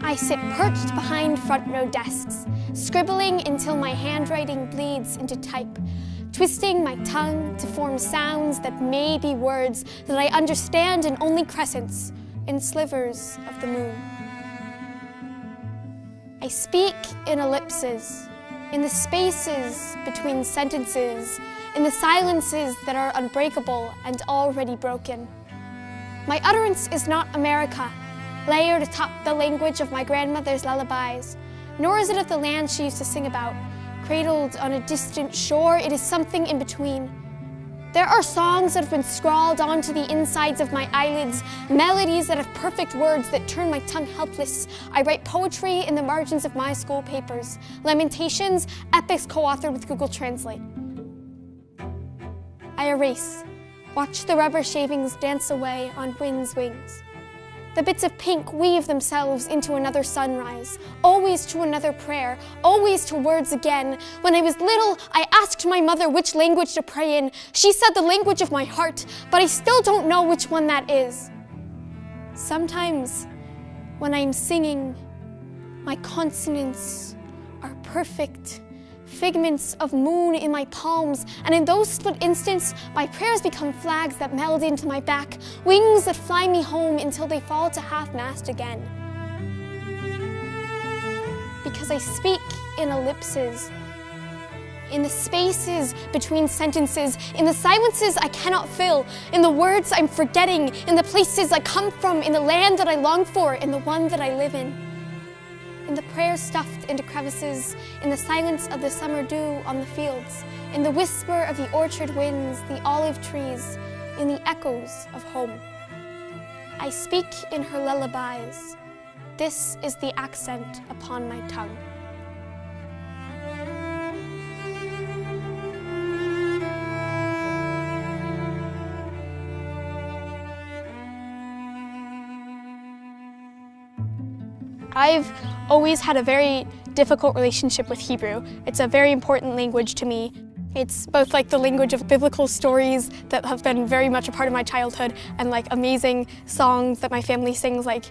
I sit perched behind front row desks, scribbling until my handwriting bleeds into type, twisting my tongue to form sounds that may be words that I understand in only crescents, in slivers of the moon. I speak in ellipses, in the spaces between sentences, in the silences that are unbreakable and already broken. My utterance is not America, layered atop the language of my grandmother's lullabies, nor is it of the land she used to sing about, cradled on a distant shore. It is something in between. There are songs that have been scrawled onto the insides of my eyelids, melodies that have perfect words that turn my tongue helpless. I write poetry in the margins of my school papers, lamentations, epics co-authored with Google Translate. I erase, watch the rubber shavings dance away on wind's wings. The bits of pink weave themselves into another sunrise, always to another prayer, always to words again. When I was little, I asked my mother which language to pray in. She said the language of my heart, but I still don't know which one that is. Sometimes, when I'm singing, my consonants are perfect, figments of moon in my palms, and in those split instants, my prayers become flags that meld into my back, wings that fly me home until they fall to half-mast again. Because I speak in ellipses, in the spaces between sentences, in the silences I cannot fill, in the words I'm forgetting, in the places I come from, in the land that I long for, in the one that I live in the prayers stuffed into crevices, in the silence of the summer dew on the fields, in the whisper of the orchard winds, the olive trees, in the echoes of home. I speak in her lullabies. This is the accent upon my tongue. I've always had a very difficult relationship with Hebrew. It's a very important language to me. It's both like the language of biblical stories that have been very much a part of my childhood and like amazing songs that my family sings like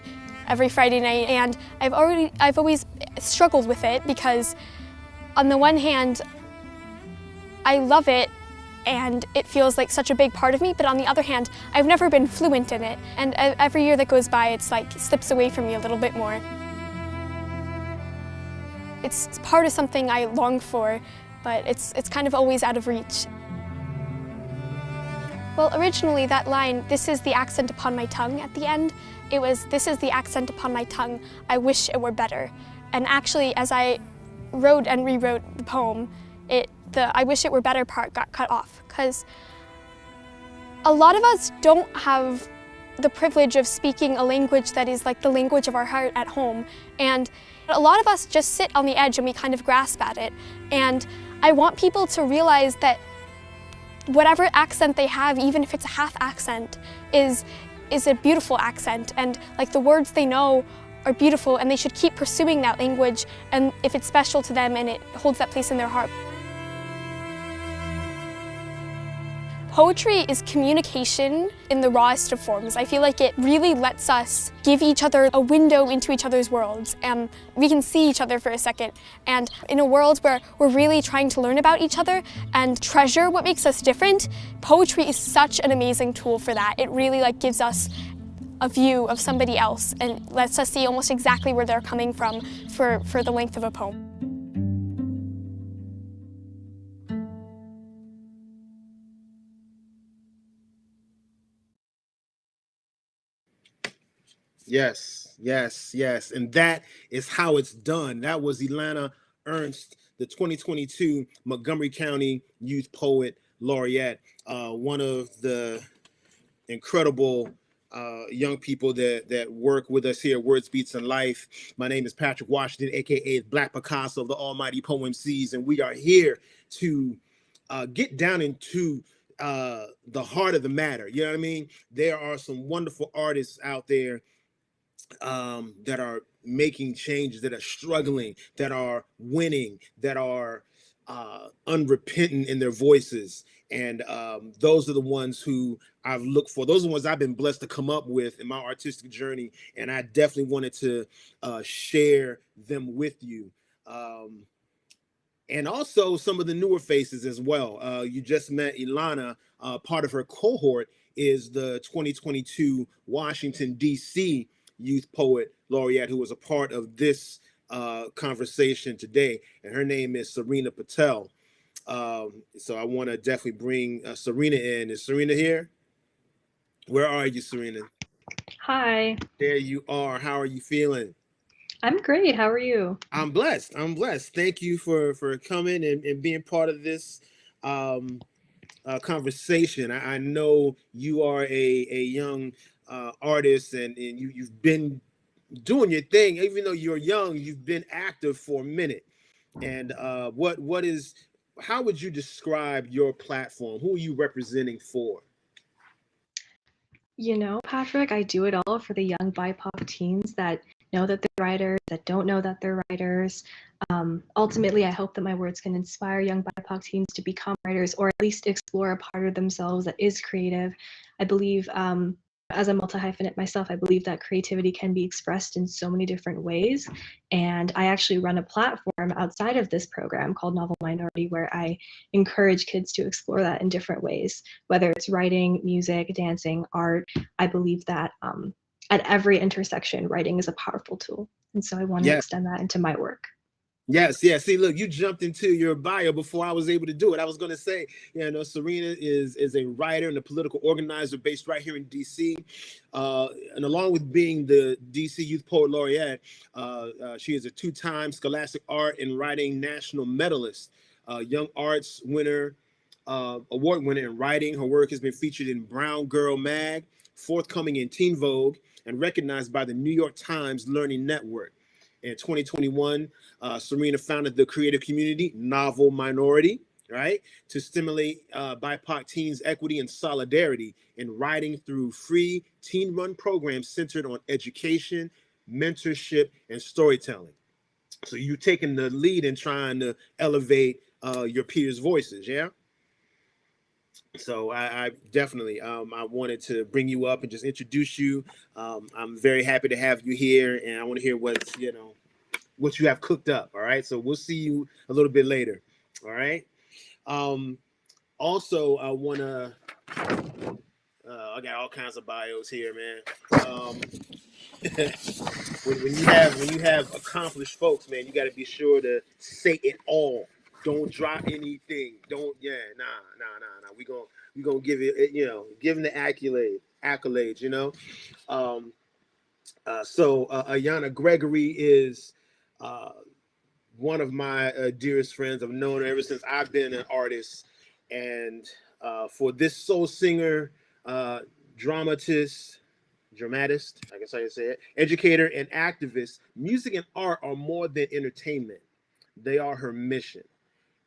every Friday night. And I've always struggled with it because on the one hand, I love it and it feels like such a big part of me, but on the other hand, I've never been fluent in it. And every year that goes by, it's like slips away from me a little bit more. It's part of something I long for, but it's kind of always out of reach. Well, originally that line, "This is the accent upon my tongue" at the end, it was, "This is the accent upon my tongue, I wish it were better." And actually, as I wrote and rewrote the poem, the "I wish it were better" part got cut off, because a lot of us don't have the privilege of speaking a language that is like the language of our heart at home. And a lot of us just sit on the edge and we kind of grasp at it. And I want people to realize that whatever accent they have, even if it's a half accent, is a beautiful accent. And like the words they know are beautiful and they should keep pursuing that language, and if it's special to them and it holds that place in their heart. Poetry is communication in the rawest of forms. I feel like it really lets us give each other a window into each other's worlds, and we can see each other for a second. And in a world where we're really trying to learn about each other and treasure what makes us different, poetry is such an amazing tool for that. It really like gives us a view of somebody else and lets us see almost exactly where they're coming from for the length of a poem. Yes, yes, yes. And that is how it's done. That was Ayanna Ernst, the 2022 Montgomery County Youth Poet Laureate, one of the incredible young people that work with us here at Words, Beats, and Life. My name is Patrick Washington, aka Black Picasso of the Almighty Poem Seas, and we are here to get down into the heart of the matter. You know what I mean? There are some wonderful artists out there that are making changes, that are struggling, that are winning, that are unrepentant in their voices. And those are the ones who I've looked for. Those are the ones I've been blessed to come up with in my artistic journey. And I definitely wanted to share them with you. And also some of the newer faces as well. You just met Ilana. Part of her cohort is the 2022 Washington, D.C. Youth Poet Laureate, who was a part of this conversation today. And her name is Serena Patel. So I want to definitely bring Serena in. Is Serena here? Where are you, Serena? Hi. There you are. How are you feeling? I'm great. How are you? I'm blessed. I'm blessed. Thank you for coming and being part of this conversation. I know you are a young artist, and you've been doing your thing. Even though you're young, you've been active for a minute. And how would you describe your platform? Who are you representing for? You know, Patrick, I do it all for the young BIPOC teens that know that they're writers, that don't know that they're writers. Ultimately, I hope that my words can inspire young BIPOC teens to become writers, or at least explore a part of themselves that is creative. I believe, as a multi-hyphenate myself, I believe that creativity can be expressed in so many different ways. And I actually run a platform outside of this program called Novel Minority, where I encourage kids to explore that in different ways, whether it's writing, music, dancing, art. I believe that at every intersection, writing is a powerful tool. And so I want to extend that into my work. Yes. See, look, you jumped into your bio before I was able to do it. I was going to say, Serena is a writer and a political organizer based right here in D.C. And along with being the D.C. Youth Poet Laureate, she is a two-time Scholastic Art and Writing National Medalist, Young Arts winner, award winner in writing. Her work has been featured in Brown Girl Mag, forthcoming in Teen Vogue, and recognized by the New York Times Learning Network. In 2021, Serena founded the creative community Novel Minority, right, to stimulate BIPOC teens' equity and solidarity in writing through free teen-run programs centered on education, mentorship, and storytelling. So you taking the lead in trying to elevate your peers' voices, yeah? So I definitely I wanted to bring you up and just introduce you. I'm very happy to have you here, and I want to hear what you have cooked up. All right, so we'll see you a little bit later. All right. Also, I want to. I got all kinds of bios here, man. when you have accomplished folks, man, you got to be sure to say it all. Don't drop anything. Don't nah. We gonna give it, give them the accolades, So Ayanna Gregory is one of my dearest friends. I've known her ever since I've been an artist, and for this soul singer, dramatist, I guess I can say it, educator and activist, music and art are more than entertainment. They are her mission.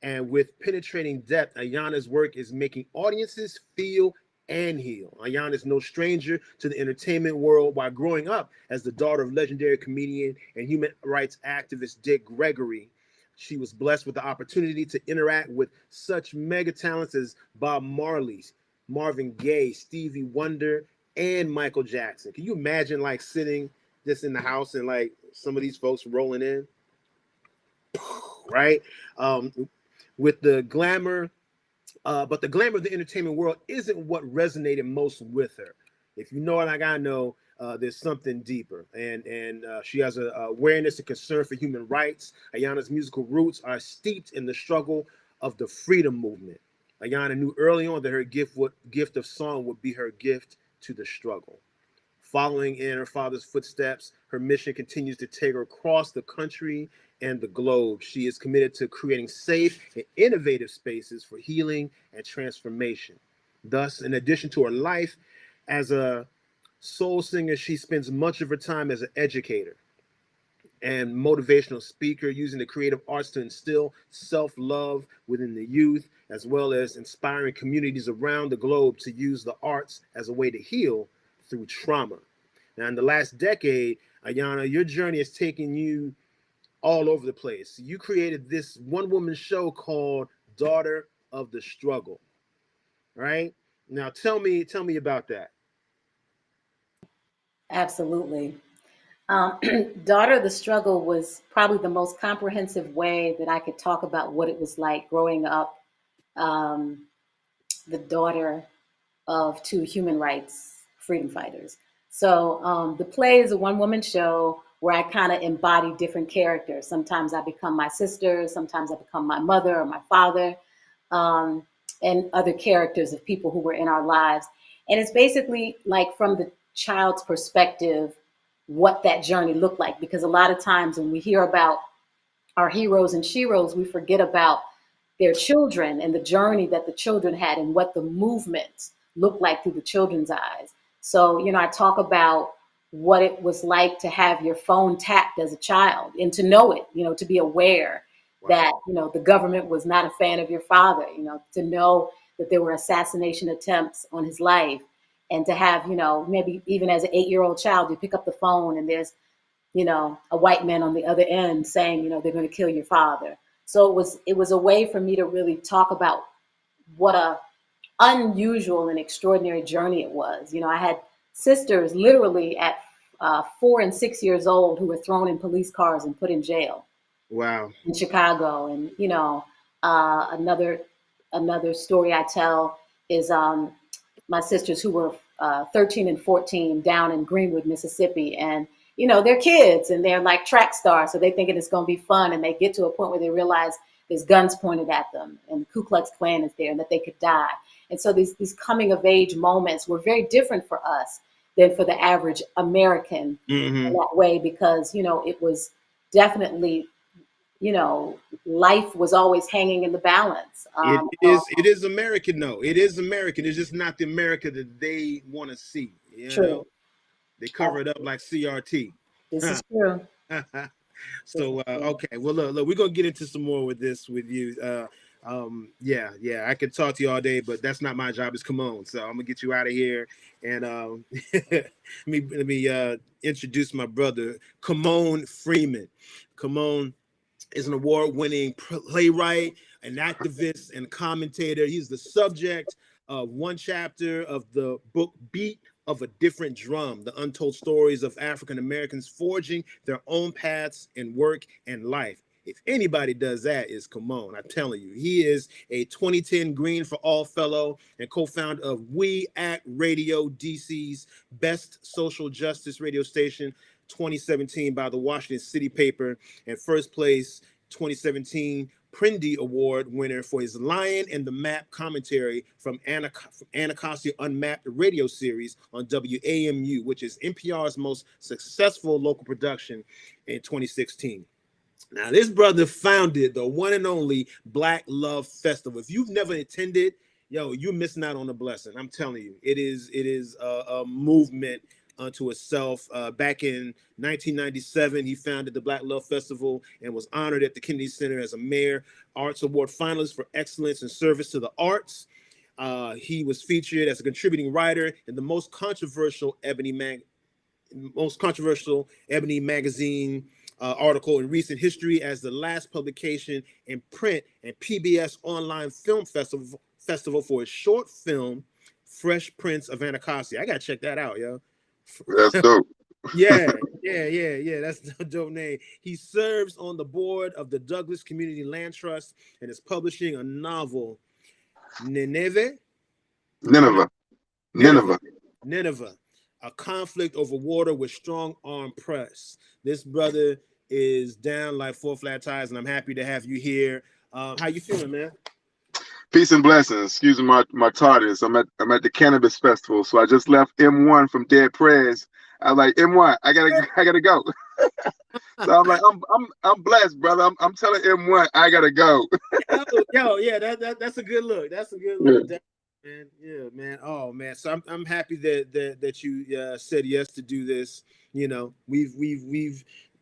And with penetrating depth, Ayanna's work is making audiences feel and heal. Ayanna is no stranger to the entertainment world. While growing up as the daughter of legendary comedian and human rights activist Dick Gregory, she was blessed with the opportunity to interact with such mega talents as Bob Marley, Marvin Gaye, Stevie Wonder, and Michael Jackson. Can you imagine like sitting just in the house and like some of these folks rolling in? Right? With the glamour, but the glamour of the entertainment world isn't what resonated most with her. If you know it like I know, there's something deeper. And she has an awareness and concern for human rights. Ayanna's musical roots are steeped in the struggle of the freedom movement. Ayanna knew early on that her gift of song would be her gift to the struggle. Following in her father's footsteps, her mission continues to take her across the country and the globe. She is committed to creating safe and innovative spaces for healing and transformation. Thus, in addition to her life as a soul singer, she spends much of her time as an educator and motivational speaker, using the creative arts to instill self-love within the youth, as well as inspiring communities around the globe to use the arts as a way to heal through trauma. Now, in the last decade, Ayanna, your journey has taken you all over the place. You created this one-woman show called Daughter of the Struggle. right? Now tell me about that. Absolutely. Daughter of the Struggle was probably the most comprehensive way that I could talk about what it was like growing up, um, the daughter of two human rights freedom fighters. So the play is a one-woman show where I kind of embody different characters. Sometimes I become my sister, sometimes I become my mother or my father, um, and other characters of people who were in our lives. And it's basically like from the child's perspective, what that journey looked like. Because a lot of times when we hear about our heroes and sheroes, we forget about their children and the journey that the children had and what the movements looked like through the children's eyes. So, you know, I talk about what it was like to have your phone tapped as a child and to know it, you know, to be aware that, you know, the government was not a fan of your father, you know, to know that there were assassination attempts on his life and to have, you know, maybe even as an 8-year-old child, you pick up the phone and there's, you know, a white man on the other end saying, you know, they're going to kill your father. So it was a way for me to really talk about what a unusual and extraordinary journey it was. You know, I had sisters literally at 4 and 6 years old who were thrown in police cars and put in jail. Wow. In Chicago. And, you know, another story I tell is my sisters who were 13 and 14 down in Greenwood, Mississippi. And, you know, they're kids and they're like track stars. So they thinking it's going to be fun. And they get to a point where they realize there's guns pointed at them and the Ku Klux Klan is there and that they could die. And so these coming of age moments were very different for us than for the average American in that way, because, you know, it was definitely, you know, life was always hanging in the balance. It is American, though. It is American. It's just not the America that they want to see. You know, they cover it up like CRT. This is true. So okay, well look, we're gonna get into some more with you. Yeah, I could talk to you all day, but that's not my job. It's KYMONE, so I'm gonna get you out of here. And let me introduce my brother, KYMONE Freeman. KYMONE is an award-winning playwright, an activist, and commentator. He's the subject of one chapter of the book Beat of a Different Drum, the untold stories of African Americans forging their own paths in work and life. If anybody does that, is KYMONE. I'm telling you. He is a 2010 Green for All Fellow and co-founder of We Act Radio, DC's best social justice radio station, 2017 by the Washington City Paper, and first place 2017 Prindy Award winner for his Lion and the Map commentary from Anacostia Unmapped radio series on WAMU, which is NPR's most successful local production in 2016. Now, this brother founded the one and only Black Love Festival. If you've never attended, yo, you're missing out on a blessing. I'm telling you, it is a movement unto itself. Back in 1997, he founded the Black Love Festival and was honored at the Kennedy Center as a Mayor Arts Award finalist for excellence in service to the arts. He was featured as a contributing writer in the most controversial Ebony magazine article in recent history as the last publication in print and PBS online film festival for his short film Fresh Prince of Anacostia. I gotta check that out, yo. That's dope. Yeah. That's a dope name. He serves on the board of the Douglas Community Land Trust and is publishing a novel, Nineveh, a conflict over water with strong arm press. This brother is down like 4 flat tires, and I'm happy to have you here. How you feeling, man? Peace and blessings. Excuse my tardiness. I'm at the Cannabis Festival, so I just left M1 from Dead Prez. I was like, M1, I gotta go. So I'm like, I'm blessed, brother. I'm telling M1, I gotta go. Yeah, that's a good look. That's a good look. Yeah. Man, yeah, man. Oh man, so I'm happy that you said yes to do this. You know, we've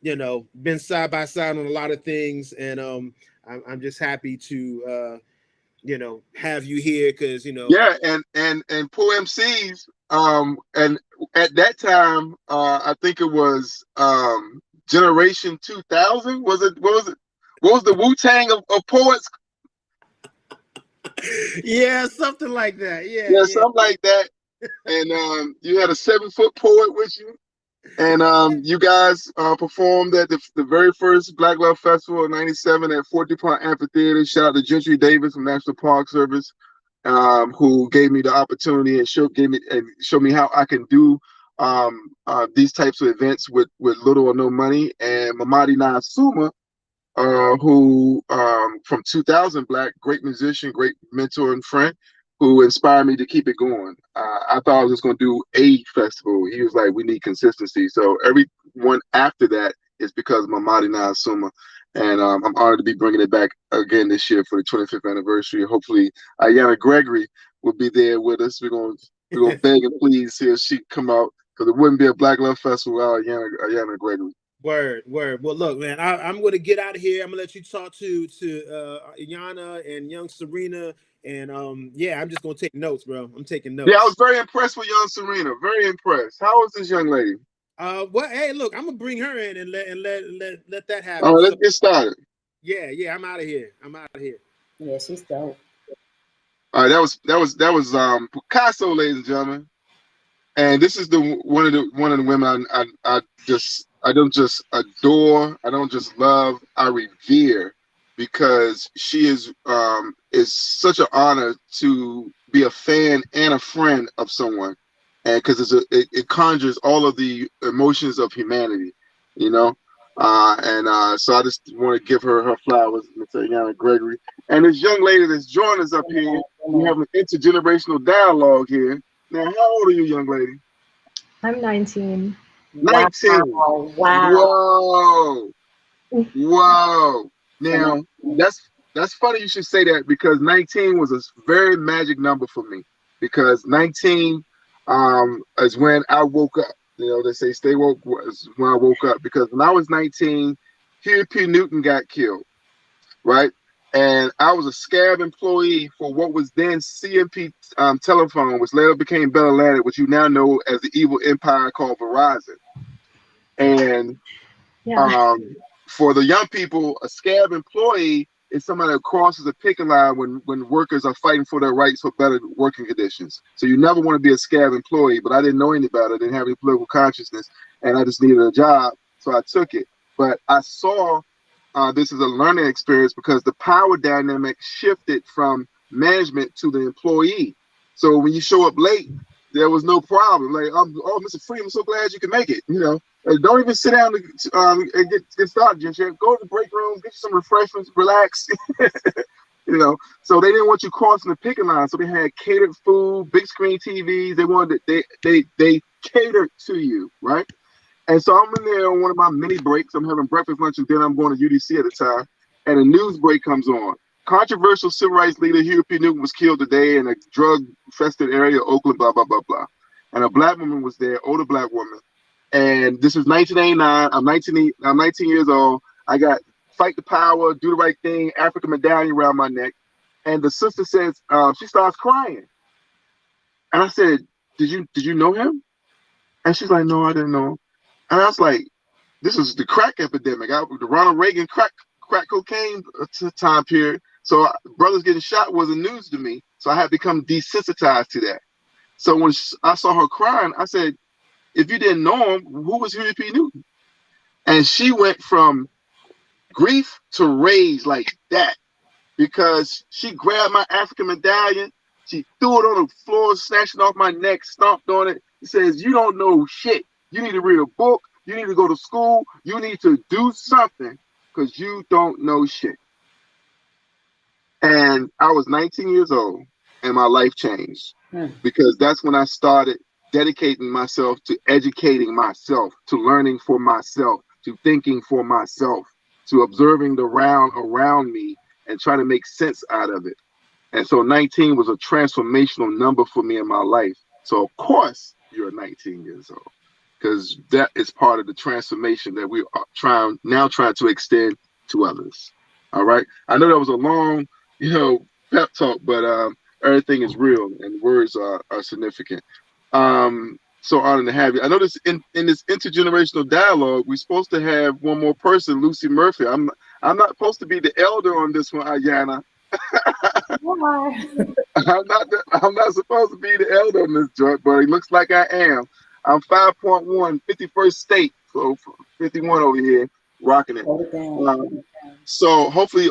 you know been side by side on a lot of things, and I'm just happy to you know have you here because you know. Yeah, and Poor MCs. And at that time, I think it was Generation 2000. Was it? What was it? What was the Wu-Tang of poets? Yeah, something like that. Yeah, Yeah, yeah. something like that. And you had a 7-foot poet with you. And you guys performed at the very first Black Love Festival in '97 at Fort DuPont Amphitheater. Shout out to Gentry Davis from National Park Service, who gave me the opportunity and showed me how I can do these types of events with little or no money. And Mamadi Nasuma, who from 2000 Black, great musician, great mentor and friend, who inspired me to keep it going. I thought I was just going to do a festival. He was like, we need consistency. So everyone after that is because of Mamadi Nasuma. And I'm honored to be bringing it back again this year for the 25th anniversary. Hopefully, Ayanna Gregory will be there with us. We're gonna beg and please see if she can come out, because it wouldn't be a Black Love Festival without Ayanna Gregory. Word. Well, look, man, I'm going to get out of here. I'm going to let you talk to Ayanna and young Serena. And yeah, I'm just going to take notes, bro. I'm taking notes. Yeah, I was very impressed with young Serena. Very impressed. How is this young lady? Well, hey, look, I'm going to bring her in and let that happen. All right, let's get started. Yeah, I'm out of here. Yeah, she's dope. All right, that was Picasso, ladies and gentlemen. And this is one of the women I don't just adore, I don't just love, I revere, because she is such an honor to be a fan and a friend of someone, and because it conjures all of the emotions of humanity, you know. So I just want to give her flowers, Miss Ayanna Gregory, and this young lady that's joined us up here. We have an intergenerational dialogue here. Now, how old are you, young lady? I'm 19. 19. Wow. Whoa. Now, that's funny you should say that, because 19 was a very magic number for me, because 19 is when I woke up. You know, they say stay woke was when I woke up, because when I was 19, Huey P. Newton got killed, right? And I was a scab employee for what was then CMP Telephone, which later became Bell Atlantic, which you now know as the evil empire called Verizon. And for the young people, a scab employee is somebody that crosses a picket line when workers are fighting for their rights for better working conditions. So you never want to be a scab employee, but I didn't know any better, didn't have any political consciousness, and I just needed a job, so I took it. But I saw this is a learning experience, because the power dynamic shifted from management to the employee. So when you show up late, there was no problem. Like, oh, Mr. Freeman, I'm so glad you can make it. You know, don't even sit down and get started. Just go to the break room, get you some refreshments, relax. You know, so they didn't want you crossing the picket line. So they had catered food, big screen TVs. They wanted they catered to you, right? And so I'm in there on one of my mini breaks. I'm having breakfast, lunch, and dinner. I'm going to UDC at the time, and a news break comes on. Controversial civil rights leader Huey P. Newton was killed today in a drug-infested area of Oakland, blah, blah, blah, blah. And a Black woman was there, older Black woman. And this was 1989. I'm 19 years old. I got Fight the Power, Do the Right Thing, African medallion around my neck. And the sister says, she starts crying. And I said, did you know him? And she's like, no, I didn't know him. And I was like, this is the crack epidemic. The Ronald Reagan crack cocaine time period. So brothers getting shot wasn't news to me. So I had become desensitized to that. So when I saw her crying, I said, if you didn't know him, who was Huey P. Newton? And she went from grief to rage like that, because she grabbed my African medallion, she threw it on the floor, snatched it off my neck, stomped on it. She says, you don't know shit. You need to read a book. You need to go to school. You need to do something, because you don't know shit. And I was 19 years old, and my life changed, because that's when I started dedicating myself to educating myself, to learning for myself, to thinking for myself, to observing the round around me and trying to make sense out of it. And so 19 was a transformational number for me in my life. So of course you're 19 years old, because that is part of the transformation that we are trying to extend to others. All right. I know that was a long, pep talk, but everything is real and words are significant. So honored to have you. I know this in this intergenerational dialogue, we're supposed to have one more person, LUCI Murphy. I'm not supposed to be the elder on this one, Ayanna. are. I'm not supposed to be the elder in this joint, but it looks like I am. I'm 5.1, 51st state, so 51 over here, rocking it. Hold it down. So hopefully,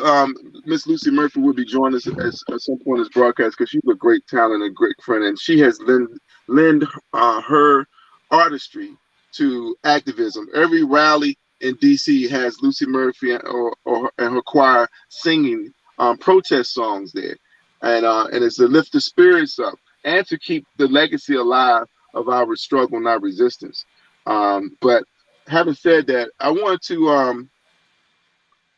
Miss LUCI Murphy will be joining us at some point in this broadcast, because she's a great talent and a great friend, and she has lend her artistry to activism. Every rally in DC has LUCI Murphy and her choir singing protest songs there, and it's to lift the spirits up and to keep the legacy alive of our struggle and our resistance. But having said that, I wanted to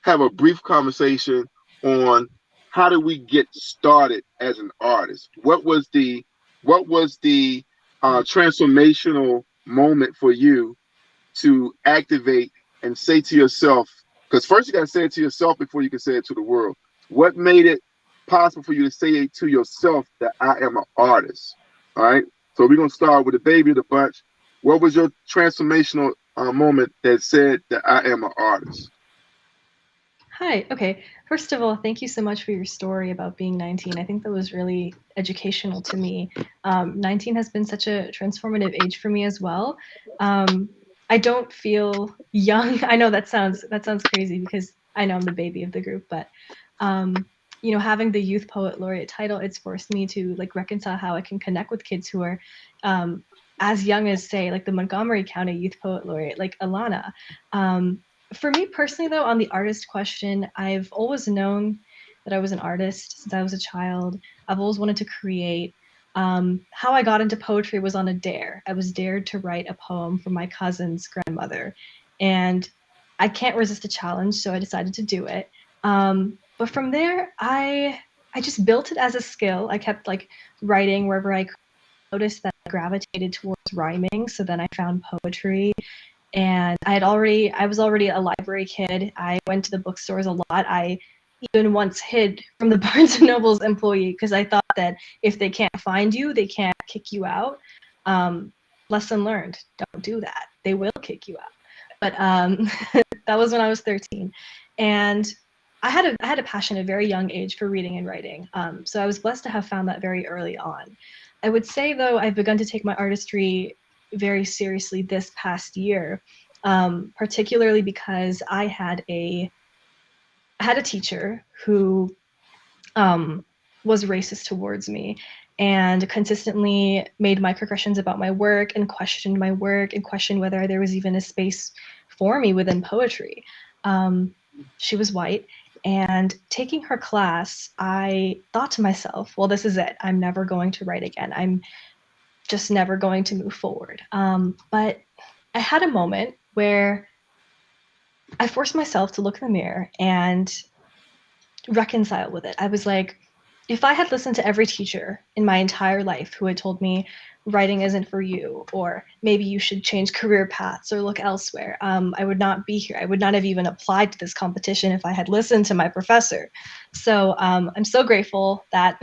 have a brief conversation on how do we get started as an artist. What was the transformational moment for you to activate and say to yourself, because first you got to say it to yourself before you can say it to the world. What made it possible for you to say it to yourself that I am an artist? All right. So we're going to start with the baby of the bunch. What was your transformational moment that said that I am an artist? Hi. Okay. First of all, thank you so much for your story about being 19. I think that was really educational to me. 19 has been such a transformative age for me as well. I don't feel young. I know that sounds crazy because I know I'm the baby of the group, but you know, having the Youth Poet Laureate title, it's forced me to like reconcile how I can connect with kids who are as young as, say, like the Montgomery County Youth Poet Laureate, like Alana. For me personally, though, on the artist question, I've always known that I was an artist since I was a child. I've always wanted to create. How I got into poetry was on a dare. I was dared to write a poem for my cousin's grandmother, and I can't resist a challenge, so I decided to do it. But from there, I just built it as a skill. I kept like writing wherever I could. Noticed that I gravitated towards rhyming, so then I found poetry. And I was already a library kid. I went to the bookstores a lot. I even once hid from the Barnes and Noble's employee because I thought that if they can't find you, they can't kick you out. Lesson learned, don't do that. They will kick you out. But that was when I was 13. And I had a passion at a very young age for reading and writing. So I was blessed to have found that very early on. I would say, though, I've begun to take my artistry very seriously this past year, particularly because I had a teacher who was racist towards me and consistently made microaggressions about my work and questioned my work and questioned whether there was even a space for me within poetry. She was white, and taking her class, I thought to myself, well, this is it. I'm never going to write again. I'm just never going to move forward. But I had a moment where I forced myself to look in the mirror and reconcile with it. I was like, if I had listened to every teacher in my entire life who had told me writing isn't for you, or maybe you should change career paths or look elsewhere, I would not be here. I would not have even applied to this competition if I had listened to my professor. So I'm so grateful that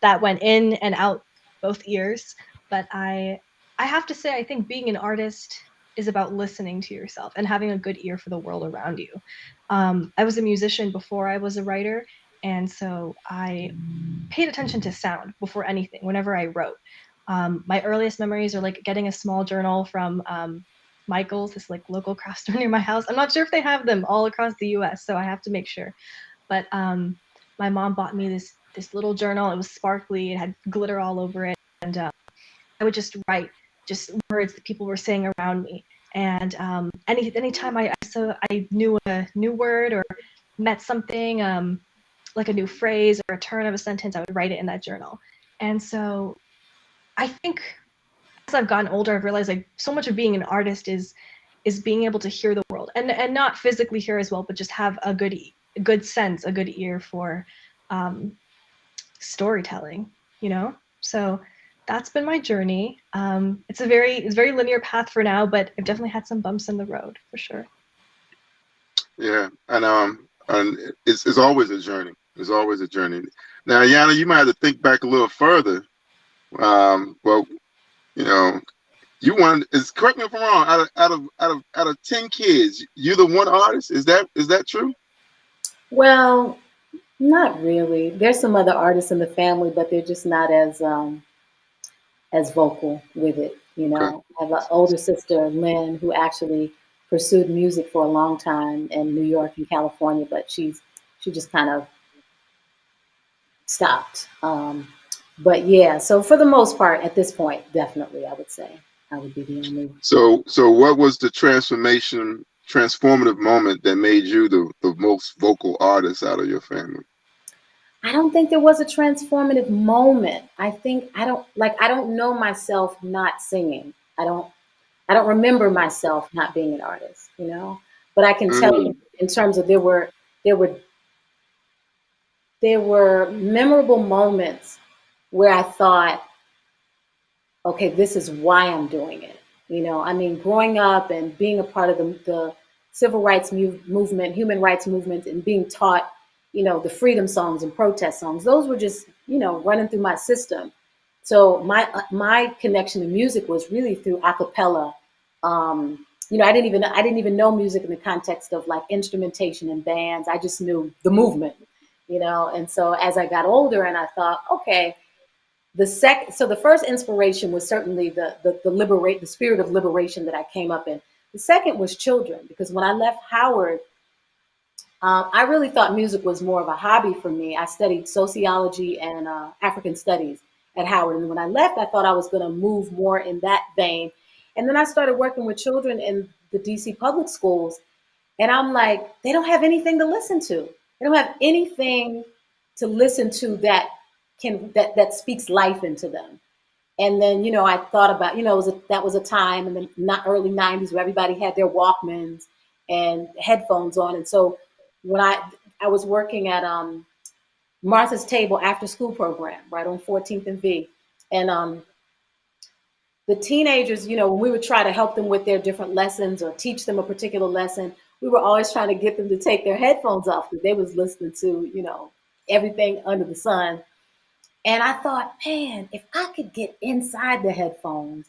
that went in and out both ears. But I have to say, I think being an artist is about listening to yourself and having a good ear for the world around you. I was a musician before I was a writer, and so I paid attention to sound before anything whenever I wrote. My earliest memories are like getting a small journal from Michael's, this like local craft store near my house. I'm not sure if they have them all across the US, so I have to make sure. But my mom bought me this little journal. It was sparkly, it had glitter all over it, and I would just write just words that people were saying around me. And anytime I knew a new word or met something, like a new phrase or a turn of a sentence, I would write it in that journal. And so I think as I've gotten older, I've realized like so much of being an artist is being able to hear the world and not physically hear as well, but just have a good sense, a good ear for storytelling, you know? So that's been my journey. It's a very linear path for now, but I've definitely had some bumps in the road for sure. Yeah, and it's always a journey. It's always a journey. Now, Ayanna, you might have to think back a little further. Well, you know, you won. Correct me if I'm wrong. Out of 10 kids, you're the one artist. Is that true? Well, Not really. There's some other artists in the family, but they're just not as vocal with it. You Okay. know, I have an older sister, Lynn, who actually pursued music for a long time in New York and California, but she just kind of stopped. But yeah, so for the most part, at this point, definitely, I would say I would be the only. So what was the transformative moment that made you the most vocal artist out of your family? I don't think there was a transformative moment. I don't know myself not singing. I don't remember myself not being an artist, you know. But I can tell you Mm, in terms of there were there were memorable moments where I thought, okay, this is why I'm doing it. You know, I mean, growing up and being a part of the civil rights movement, human rights movement, and being taught, you know, the freedom songs and protest songs, those were just, you know, running through my system. So my connection to music was really through a cappella. You know, I didn't even know music in the context of like instrumentation and bands. I just knew the movement, you know. And so as I got older, and I thought, okay, the first inspiration was certainly the spirit of liberation that I came up in. The second was children, because when I left Howard, I really thought music was more of a hobby for me. I studied sociology and African studies at Howard, and when I left, I thought I was going to move more in that vein. And then I started working with children in the DC public schools, and I'm like, they don't have anything to listen to. They don't have anything to listen to that speaks life into them. And then, you know, I thought about, you know, that was a time in the not early 90s where everybody had their Walkmans and headphones on. And so when I was working at Martha's Table after school program, right on 14th and V. And the teenagers, you know, when we would try to help them with their different lessons or teach them a particular lesson, we were always trying to get them to take their headphones off because they was listening to, you know, everything under the sun. And I thought, man, if I could get inside the headphones,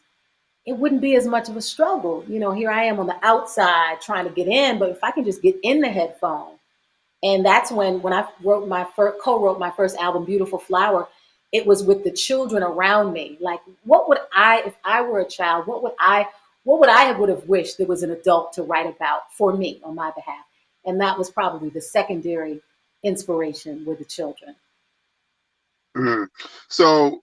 it wouldn't be as much of a struggle. You know, here I am on the outside trying to get in, but if I can just get in the headphone. And that's when I wrote co-wrote my first album, Beautiful Flower, it was with the children around me. Like, what would if I were a child, what would I would have wished there was an adult to write about for me on my behalf? And that was probably the secondary inspiration with the children. mm. So,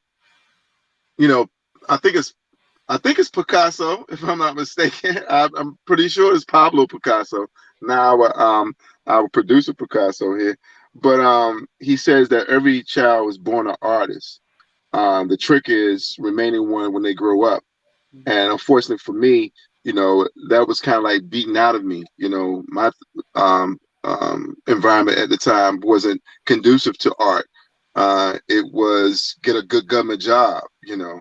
you know, I think it's Picasso, if I'm not mistaken. I'm pretty sure it's Pablo Picasso. Now, our producer Picasso here, but he says that every child is born an artist. The trick is remaining one when they grow up. And unfortunately for me, you know, that was kind of like beaten out of me. You know, my environment at the time wasn't conducive to art. It was get a good government job, you know.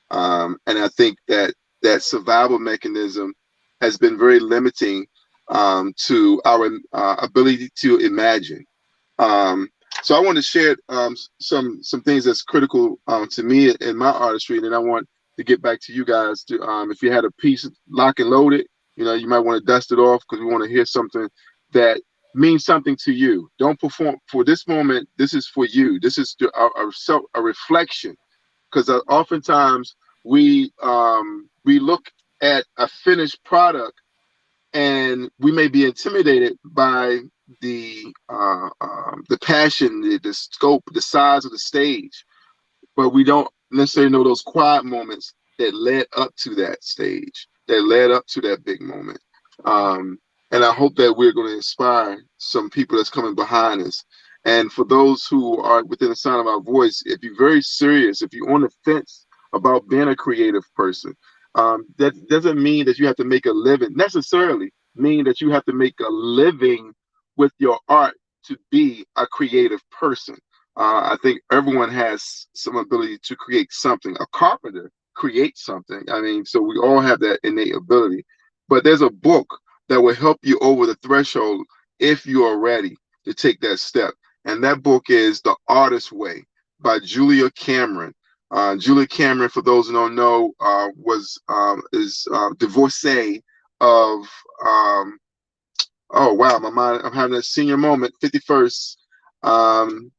And I think that survival mechanism has been very limiting to our ability to imagine. Um, so I want to share some things that's critical to me in my artistry, and then I want to get back to you guys. To if you had a piece lock and loaded, you know, you might want to dust it off because we want to hear something that means something to you. Don't perform for this moment. This is for you. This is a reflection, because oftentimes we look at a finished product and we may be intimidated by the passion, the scope, the size of the stage, but we don't necessarily know those quiet moments that led up to that stage, that led up to that big moment. And I hope that we're going to inspire some people that's coming behind us. And for those who are within the sound of our voice, if you're very serious, if you're on the fence about being a creative person, that doesn't mean that you have to make a living, necessarily mean that you have to make a living with your art to be a creative person. I think everyone has some ability to create something. A carpenter creates something. I mean, so we all have that innate ability. But there's a book that will help you over the threshold if you are ready to take that step. And that book is The Artist's Way by Julia Cameron. Julia Cameron, for those who don't know, is divorcee of oh wow, my mind, I'm having a senior moment, 51st. Martin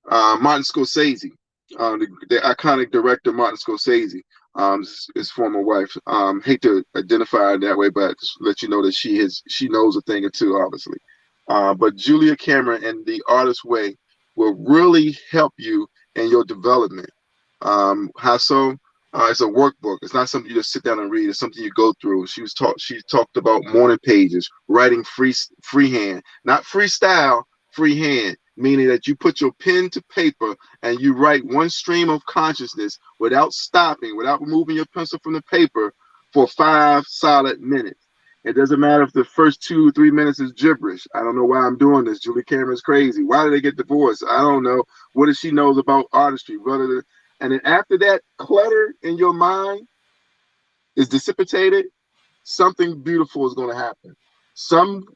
Scorsese, the iconic director Martin Scorsese, his former wife. Hate to identify her that way, but just let you know that she knows a thing or two, obviously. But Julia Cameron and The Artist's Way will really help you in your development. How so? It's a workbook. It's not something you just sit down and read. It's something you go through. She talked about morning pages, writing freehand, not freestyle, freehand, meaning that you put your pen to paper and you write one stream of consciousness without stopping, without removing your pencil from the paper for 5 solid minutes. It doesn't matter if the first 2 or 3 minutes is gibberish. I don't know why I'm doing this. Julie Cameron's crazy. Why did they get divorced? I don't know. What does she knows about artistry? And then after that clutter in your mind is dissipated, something beautiful is going to happen. Some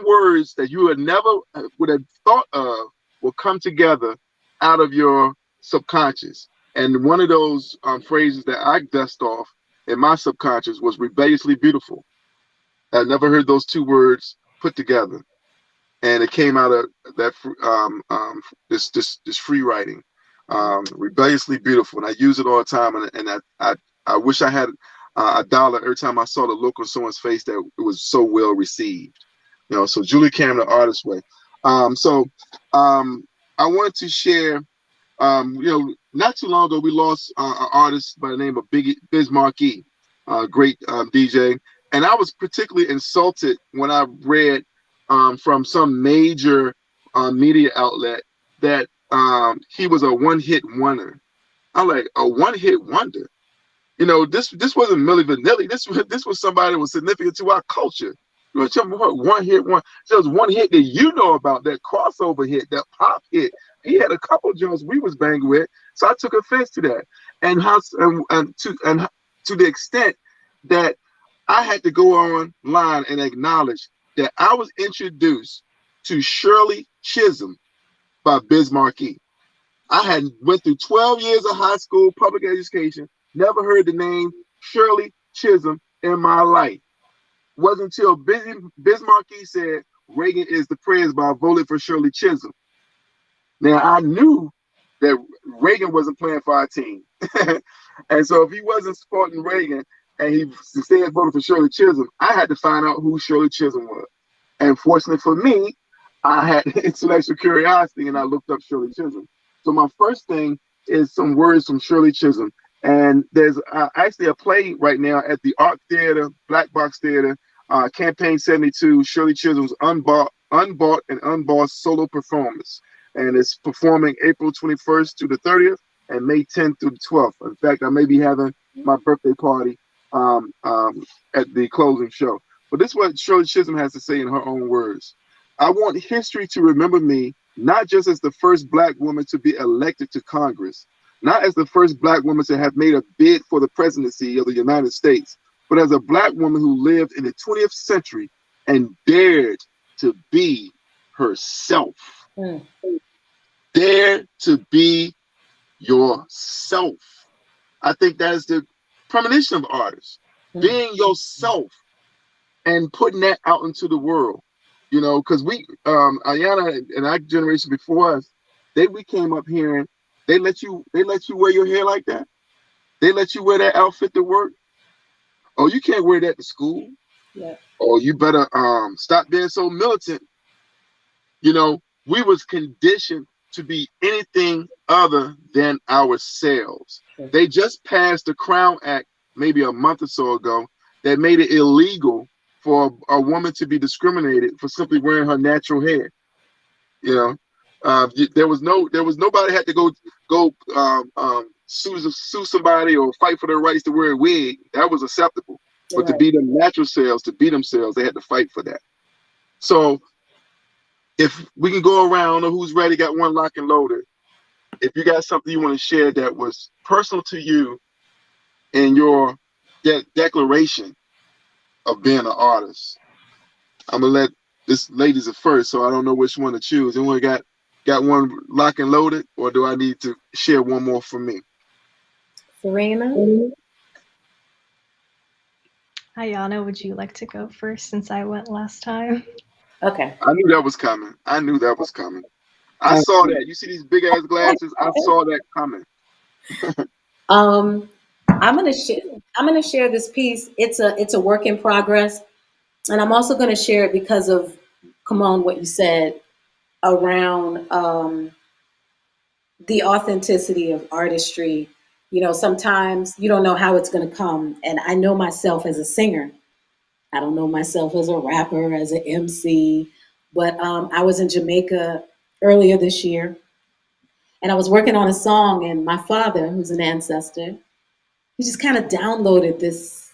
words that you would have thought of will come together out of your subconscious. And one of those phrases that I dust off in my subconscious was rebelliously beautiful. I never heard those 2 words put together, and it came out of that this free writing, rebelliously beautiful. And I use it all the time, and I wish I had $1 every time I saw the look on someone's face that it was so well received. So Julie Cameron, The Artist's Way. I wanted to share, not too long ago, we lost an artist by the name of Biz Markie, great DJ. And I was particularly insulted when I read from some major media outlet that he was a one-hit wonder. I'm like, a one-hit wonder? This wasn't Milli Vanilli. This was somebody that was significant to our culture. One hit. There was one hit that you know about, that crossover hit, that pop hit. He had a couple joints we was banging with, so I took offense to that, and to the extent that I had to go online and acknowledge that I was introduced to Shirley Chisholm by Biz Markie. I had went through 12 years of high school public education, never heard the name Shirley Chisholm in my life. Wasn't until Biz Markie said Reagan is the president, but I voted for Shirley Chisholm. Now I knew that Reagan wasn't playing for our team. And so if he wasn't supporting Reagan and he instead voted for Shirley Chisholm, I had to find out who Shirley Chisholm was. And fortunately for me, I had intellectual curiosity and I looked up Shirley Chisholm. So my first thing is some words from Shirley Chisholm. And there's actually a play right now at the Art Theater, Black Box Theater, Campaign 72, Shirley Chisholm's Unbought and Unbossed solo performance. And it's performing April 21st to the 30th and May 10th through the 12th. In fact, I may be having my birthday party at the closing show. But this is what Shirley Chisholm has to say in her own words. I want history to remember me, not just as the first Black woman to be elected to Congress, not as the first Black woman to have made a bid for the presidency of the United States, but as a Black woman who lived in the 20th century and dared to be herself. Dare to be yourself. I think that is the premonition of artists. Being yourself and putting that out into the world. Because we, Ayanna and our generation before us, we came up here and they let you wear your hair like that. They let you wear that outfit to work. Oh, you can't wear that to school. Yeah. Oh, you better stop being so militant. We was conditioned to be anything other than ourselves. Okay. They just passed the Crown Act maybe a month or so ago that made it illegal for a woman to be discriminated for simply wearing her natural hair. There was nobody had to go sue somebody or fight for their rights to wear a wig. That was acceptable. But right. To be them natural selves, to be themselves, they had to fight for that. So if we can go around, I don't know who's ready, got one lock and loaded. If you got something you want to share that was personal to you in your declaration of being an artist, I'm gonna let this ladies at first, so I don't know which one to choose. Anyone got one lock and loaded, or do I need to share one more from me? Serena? Ayanna, would you like to go first since I went last time? Okay. I knew that was coming. I knew that was coming. I saw that. You see these big ass glasses? I saw that coming. Um, I'm gonna share this piece. It's a work in progress, and I'm also gonna share it because of, come on, what you said around the authenticity of artistry. You know, sometimes you don't know how it's gonna come, and I know myself as a singer. I don't know myself as a rapper, as an MC, but I was in Jamaica earlier this year, and I was working on a song, and my father, who's an ancestor, he just kind of downloaded this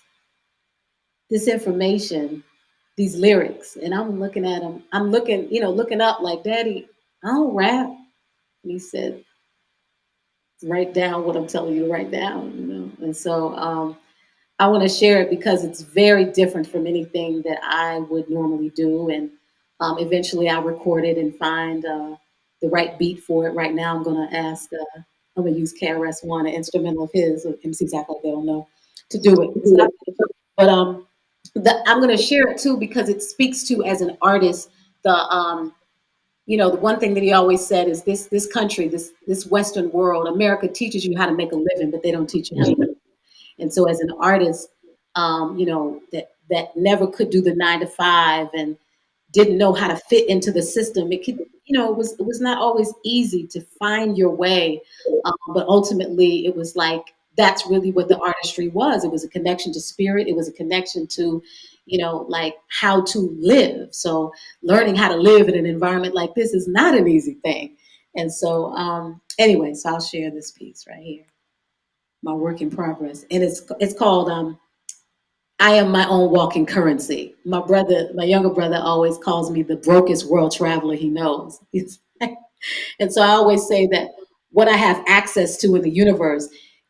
information, these lyrics, and I'm looking at him. I'm looking, looking up like, Daddy, I don't rap. And he said, write down what I'm telling you to write down. And so I want to share it because it's very different from anything that I would normally do. And eventually I record it and find the right beat for it. Right now I'm going to ask, I'm going to use KRS-One, an instrumental of his, or MCs act like they don't know, to do it. But I'm going to share it too because it speaks to, as an artist, the one thing that he always said is this country, this Western world, America teaches you how to make a living, but they don't teach you how to live. And so, as an artist, that never could do the 9 to 5 and didn't know how to fit into the system. It could, it was not always easy to find your way, but ultimately, it was like that's really what the artistry was. It was a connection to spirit. It was a connection to, like how to live. So learning how to live in an environment like this is not an easy thing. And so, anyway, so I'll share this piece right here, my work in progress, and it's called I am my own walking currency. My younger brother always calls me the brokest world traveler he knows. And so I always say that what I have access to in the universe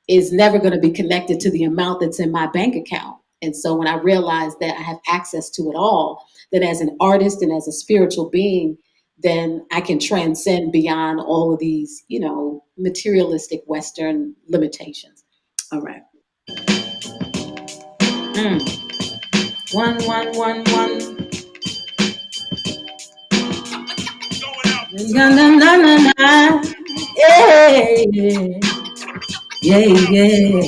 is never going to be connected to the amount that's in my bank account. And so when I realize that I have access to it all, then as an artist and as a spiritual being, then I can transcend beyond all of these, materialistic Western limitations. All right. One, one, one, one. Na, na, na, na, na. Yeah, yeah, yeah.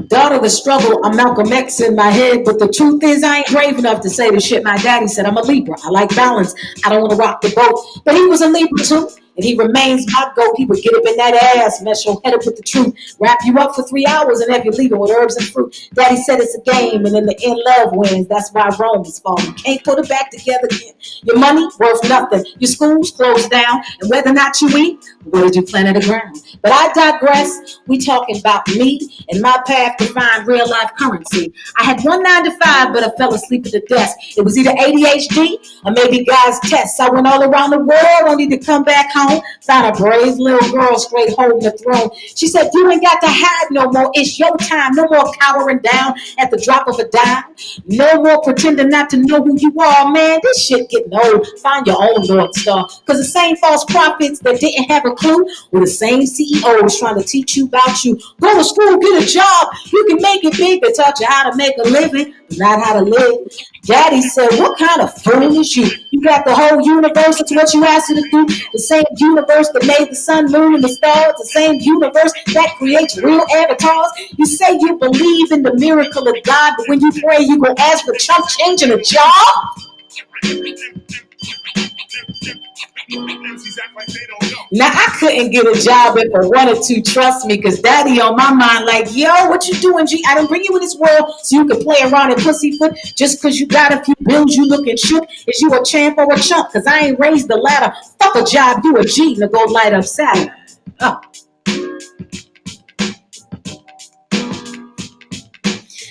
Daughter of the struggle, I'm Malcolm X in my head, but the truth is I ain't brave enough to say the shit my daddy said. I'm a Libra. I like balance. I don't want to rock the boat. But he was a Libra too, and he remains my goat. He would get up in that ass, mess your head up with the truth, wrap you up for 3 hours and have you leaving with herbs and fruit. Daddy said it's a game, and in the end, love wins. That's why Rome is falling. You can't put it back together again. Your money worth nothing. Your school's closed down, and whether or not you eat, where did you plant the ground? But I digress. We talking about me and my path to find real life currency. I had one 9 to 5, but I fell asleep at the desk. It was either ADHD or maybe God's test. I went all around the world, only to come back home, found a brave little girl straight holding the throne. She said, you ain't got to hide no more. It's your time. No more cowering down at the drop of a dime. No more pretending not to know who you are. Man, this shit getting old. Find your own North Star. Because the same false prophets that didn't have a clue were the same CEOs trying to teach you about you. Go to school, get a job. You can make it big. They taught you how to make a living, but not how to live. Daddy said, what kind of fool is you? You got the whole universe. It's what you asked it to do. The same universe that made the sun, moon, and the stars. The same universe that creates real avatars. You say you believe in the miracle of God, but when you pray, you go ask for chump change and a job? Now I couldn't get a job if I wanted to, trust me, because daddy on my mind like, yo, what you doing, G? I didn't bring you in this world so you can play around and pussyfoot. Just because you got a few bills you looking shook. Is you a champ or a chump? Because I ain't raised the ladder. Fuck a job, you a G to go light up Saturn.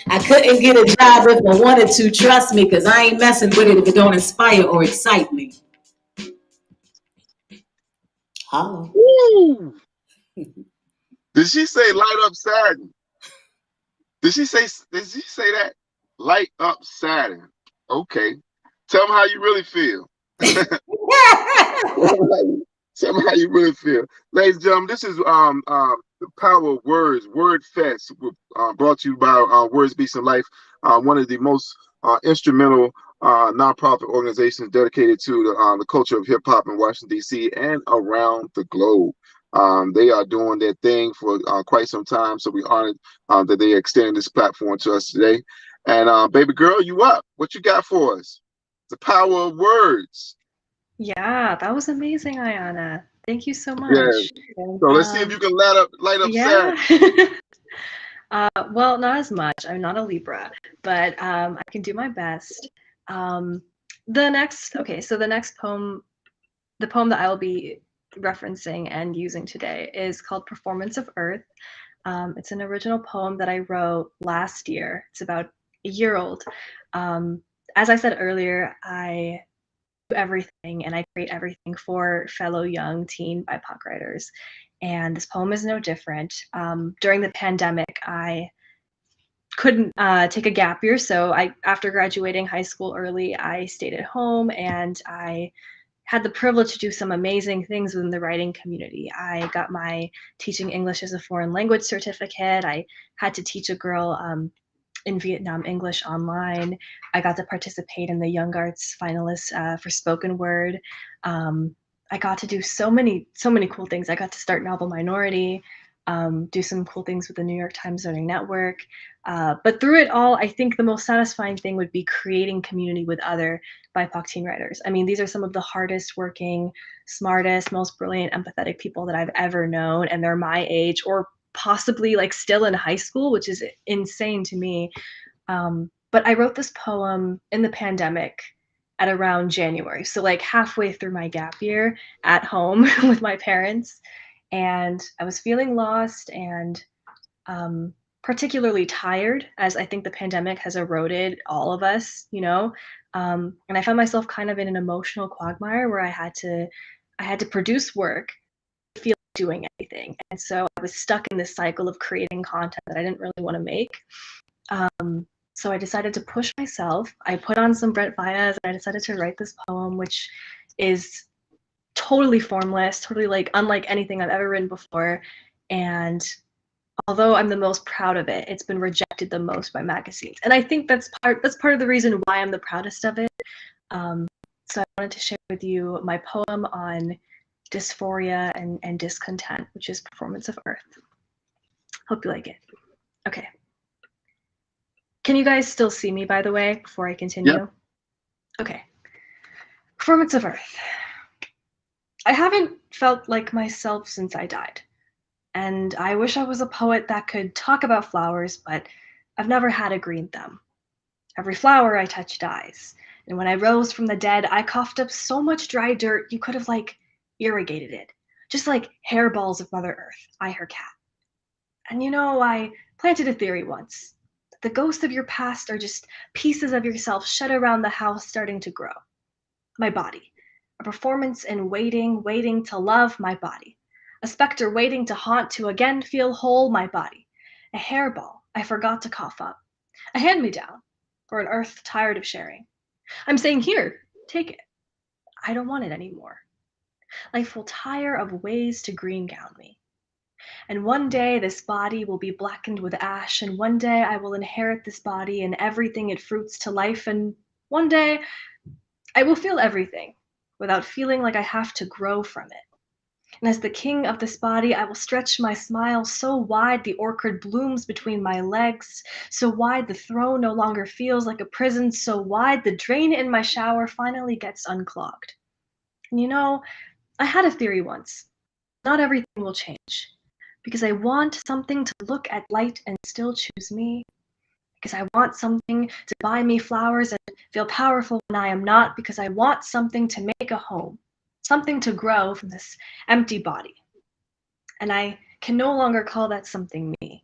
I couldn't get a job if I wanted to, trust me, because I ain't messing with it if it don't inspire or excite me. Hello. Did she say light up Saturn? Did she say that? Light up Saturn. Okay. Tell them how you really feel. Tell them how you really feel. Ladies and gentlemen, this is the power of words, Word Fest, brought to you by Words Beats in Life, one of the most instrumental nonprofit organizations dedicated to the culture of hip hop in Washington, D.C. and around the globe. They are doing their thing for quite some time, so we honored that they extended this platform to us today. And baby girl, you up? What you got for us? The power of words. Yeah, that was amazing, Ayanna. Thank you so Yeah. much. So let's see if you can light up Yeah. Sarah. Well, not as much. I'm not a Libra, but I can do my best. So the next poem, the poem that I will be referencing and using today is called Performance of Earth. It's an original poem that I wrote last year. It's about a year old. As I said earlier, I do everything and I create everything for fellow young teen BIPOC writers. And this poem is no different. During the pandemic, I couldn't take a gap year. So after graduating high school early, I stayed at home and I had the privilege to do some amazing things within the writing community. I got my teaching English as a foreign language certificate. I had to teach a girl in Vietnam English online. I got to participate in the Young Arts finalists for spoken word. I got to do so many cool things. I got to start Novel Minority, do some cool things with the New York Times Learning Network. But through it all, I think the most satisfying thing would be creating community with other BIPOC teen writers. I mean, these are some of the hardest working, smartest, most brilliant, empathetic people that I've ever known, and they're my age or possibly like still in high school, which is insane to me. But I wrote this poem in the pandemic at around January. So like halfway through my gap year at home with my parents. And I was feeling lost and particularly tired, as I think the pandemic has eroded all of us, you know. And I found myself kind of in an emotional quagmire where I had to produce work, feel like doing anything. And so I was stuck in this cycle of creating content that I didn't really want to make. So I decided to push myself. I put on some Brett Vias and I decided to write this poem, which is totally formless, totally like unlike anything I've ever written before. And although I'm the most proud of it, it's been rejected the most by magazines. And I think that's part of the reason why I'm the proudest of it. So I wanted to share with you my poem on dysphoria and discontent, which is Performance of Earth. Hope you like it. Okay. Can you guys still see me, by the way, before I continue? Yep. Okay. Performance of Earth. I haven't felt like myself since I died. And I wish I was a poet that could talk about flowers, but I've never had a green thumb. Every flower I touch dies. And when I rose from the dead, I coughed up so much dry dirt you could have like irrigated it. Just like hairballs of Mother Earth, I her cat. And you know, I planted a theory once. The ghosts of your past are just pieces of yourself shed around the house starting to grow. My body. A performance in waiting to love my body. A specter waiting to haunt to again feel whole my body. A hairball I forgot to cough up. A hand-me-down for an earth tired of sharing. I'm saying here, take it. I don't want it anymore. Life will tire of ways to green gown me. And one day this body will be blackened with ash, and one day I will inherit this body and everything it fruits to life, and one day I will feel everything without feeling like I have to grow from it. And as the king of this body, I will stretch my smile so wide the orchid blooms between my legs, so wide the throne no longer feels like a prison, so wide the drain in my shower finally gets unclogged. And you know, I had a theory once. Not everything will change. Because I want something to look at light and still choose me. Because I want something to buy me flowers and feel powerful when I am not. Because I want something to make a home. Something to grow from this empty body. And I can no longer call that something me.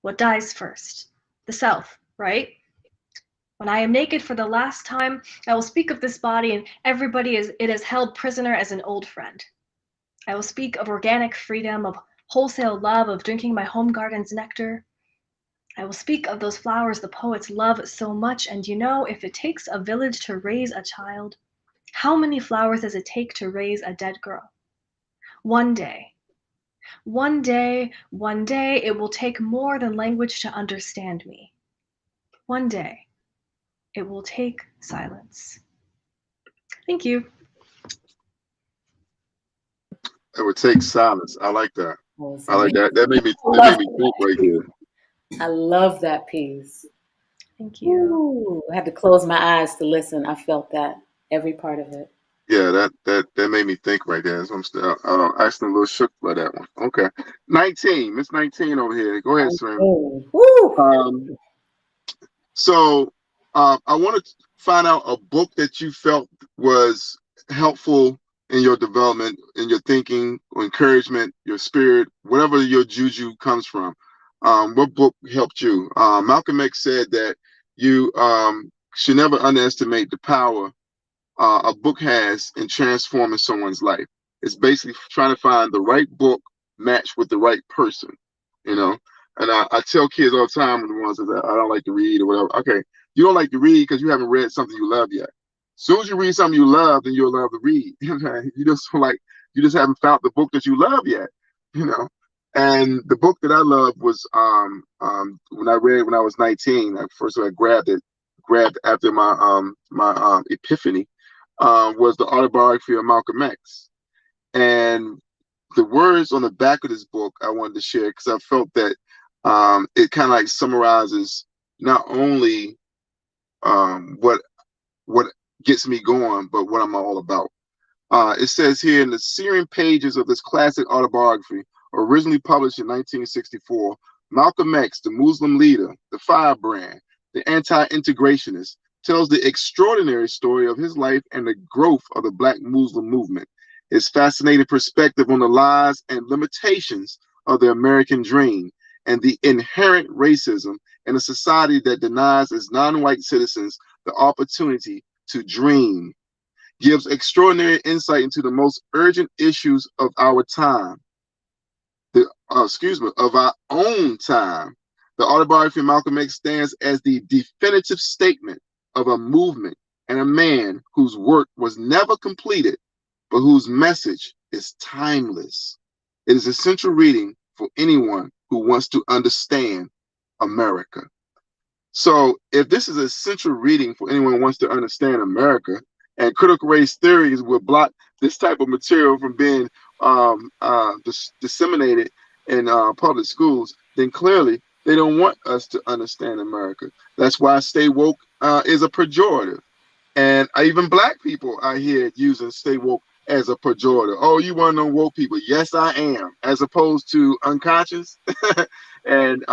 What dies first? The self, right? When I am naked for the last time, I will speak of this body and everybody it is held prisoner as an old friend. I will speak of organic freedom, of wholesale love, of drinking my home garden's nectar. I will speak of those flowers the poets love so much, and you know, if it takes a village to raise a child, how many flowers does it take to raise a dead girl? One day, One day, it will take more than language to understand me. One day, it will take silence. Thank you. It would take silence. I like that. Was I like that. That made me think right here. I love that piece. Thank you. Ooh, I had to close my eyes to listen. I felt that, every part of it. Yeah, that made me think right there. So I'm still actually a little shook by that one. Okay. 19, Miss 19 over here. Go ahead, Serena. Woo. So I want to find out a book that you felt was helpful in your development, in your thinking, or encouragement, your spirit, whatever your juju comes from. What book helped you? Malcolm X said that you should never underestimate the power a book has in transforming someone's life. It's basically trying to find the right book matched with the right person, you know. And I tell kids all the time, the ones that I don't like to read or whatever. Okay, you don't like to read because you haven't read something you love yet. As soon as you read something you love, then you'll love to read. You just haven't found the book that you love yet, you know. And the book that I loved was when I read when I was 19. First I grabbed after my epiphany. Was the autobiography of Malcolm X. And the words on the back of this book I wanted to share because I felt that it kind of like summarizes not only what gets me going, but what I'm all about. It says here in the searing pages of this classic autobiography, originally published in 1964, Malcolm X, the Muslim leader, the firebrand, the anti-integrationist, tells the extraordinary story of his life and the growth of the Black Muslim movement. His fascinating perspective on the lies and limitations of the American dream and the inherent racism in a society that denies its non-white citizens the opportunity to dream, gives extraordinary insight into the most urgent issues of our time, of our own time. The autobiography of Malcolm X stands as the definitive statement of a movement and a man whose work was never completed, but whose message is timeless. It is essential reading for anyone who wants to understand America. So if this is essential reading for anyone who wants to understand America, and critical race theories will block this type of material from being disseminated in public schools, then clearly they don't want us to understand America. That's why stay woke is a pejorative. And even Black people I hear using stay woke as a pejorative. Oh, you want to know woke people? Yes, I am, as opposed to unconscious. And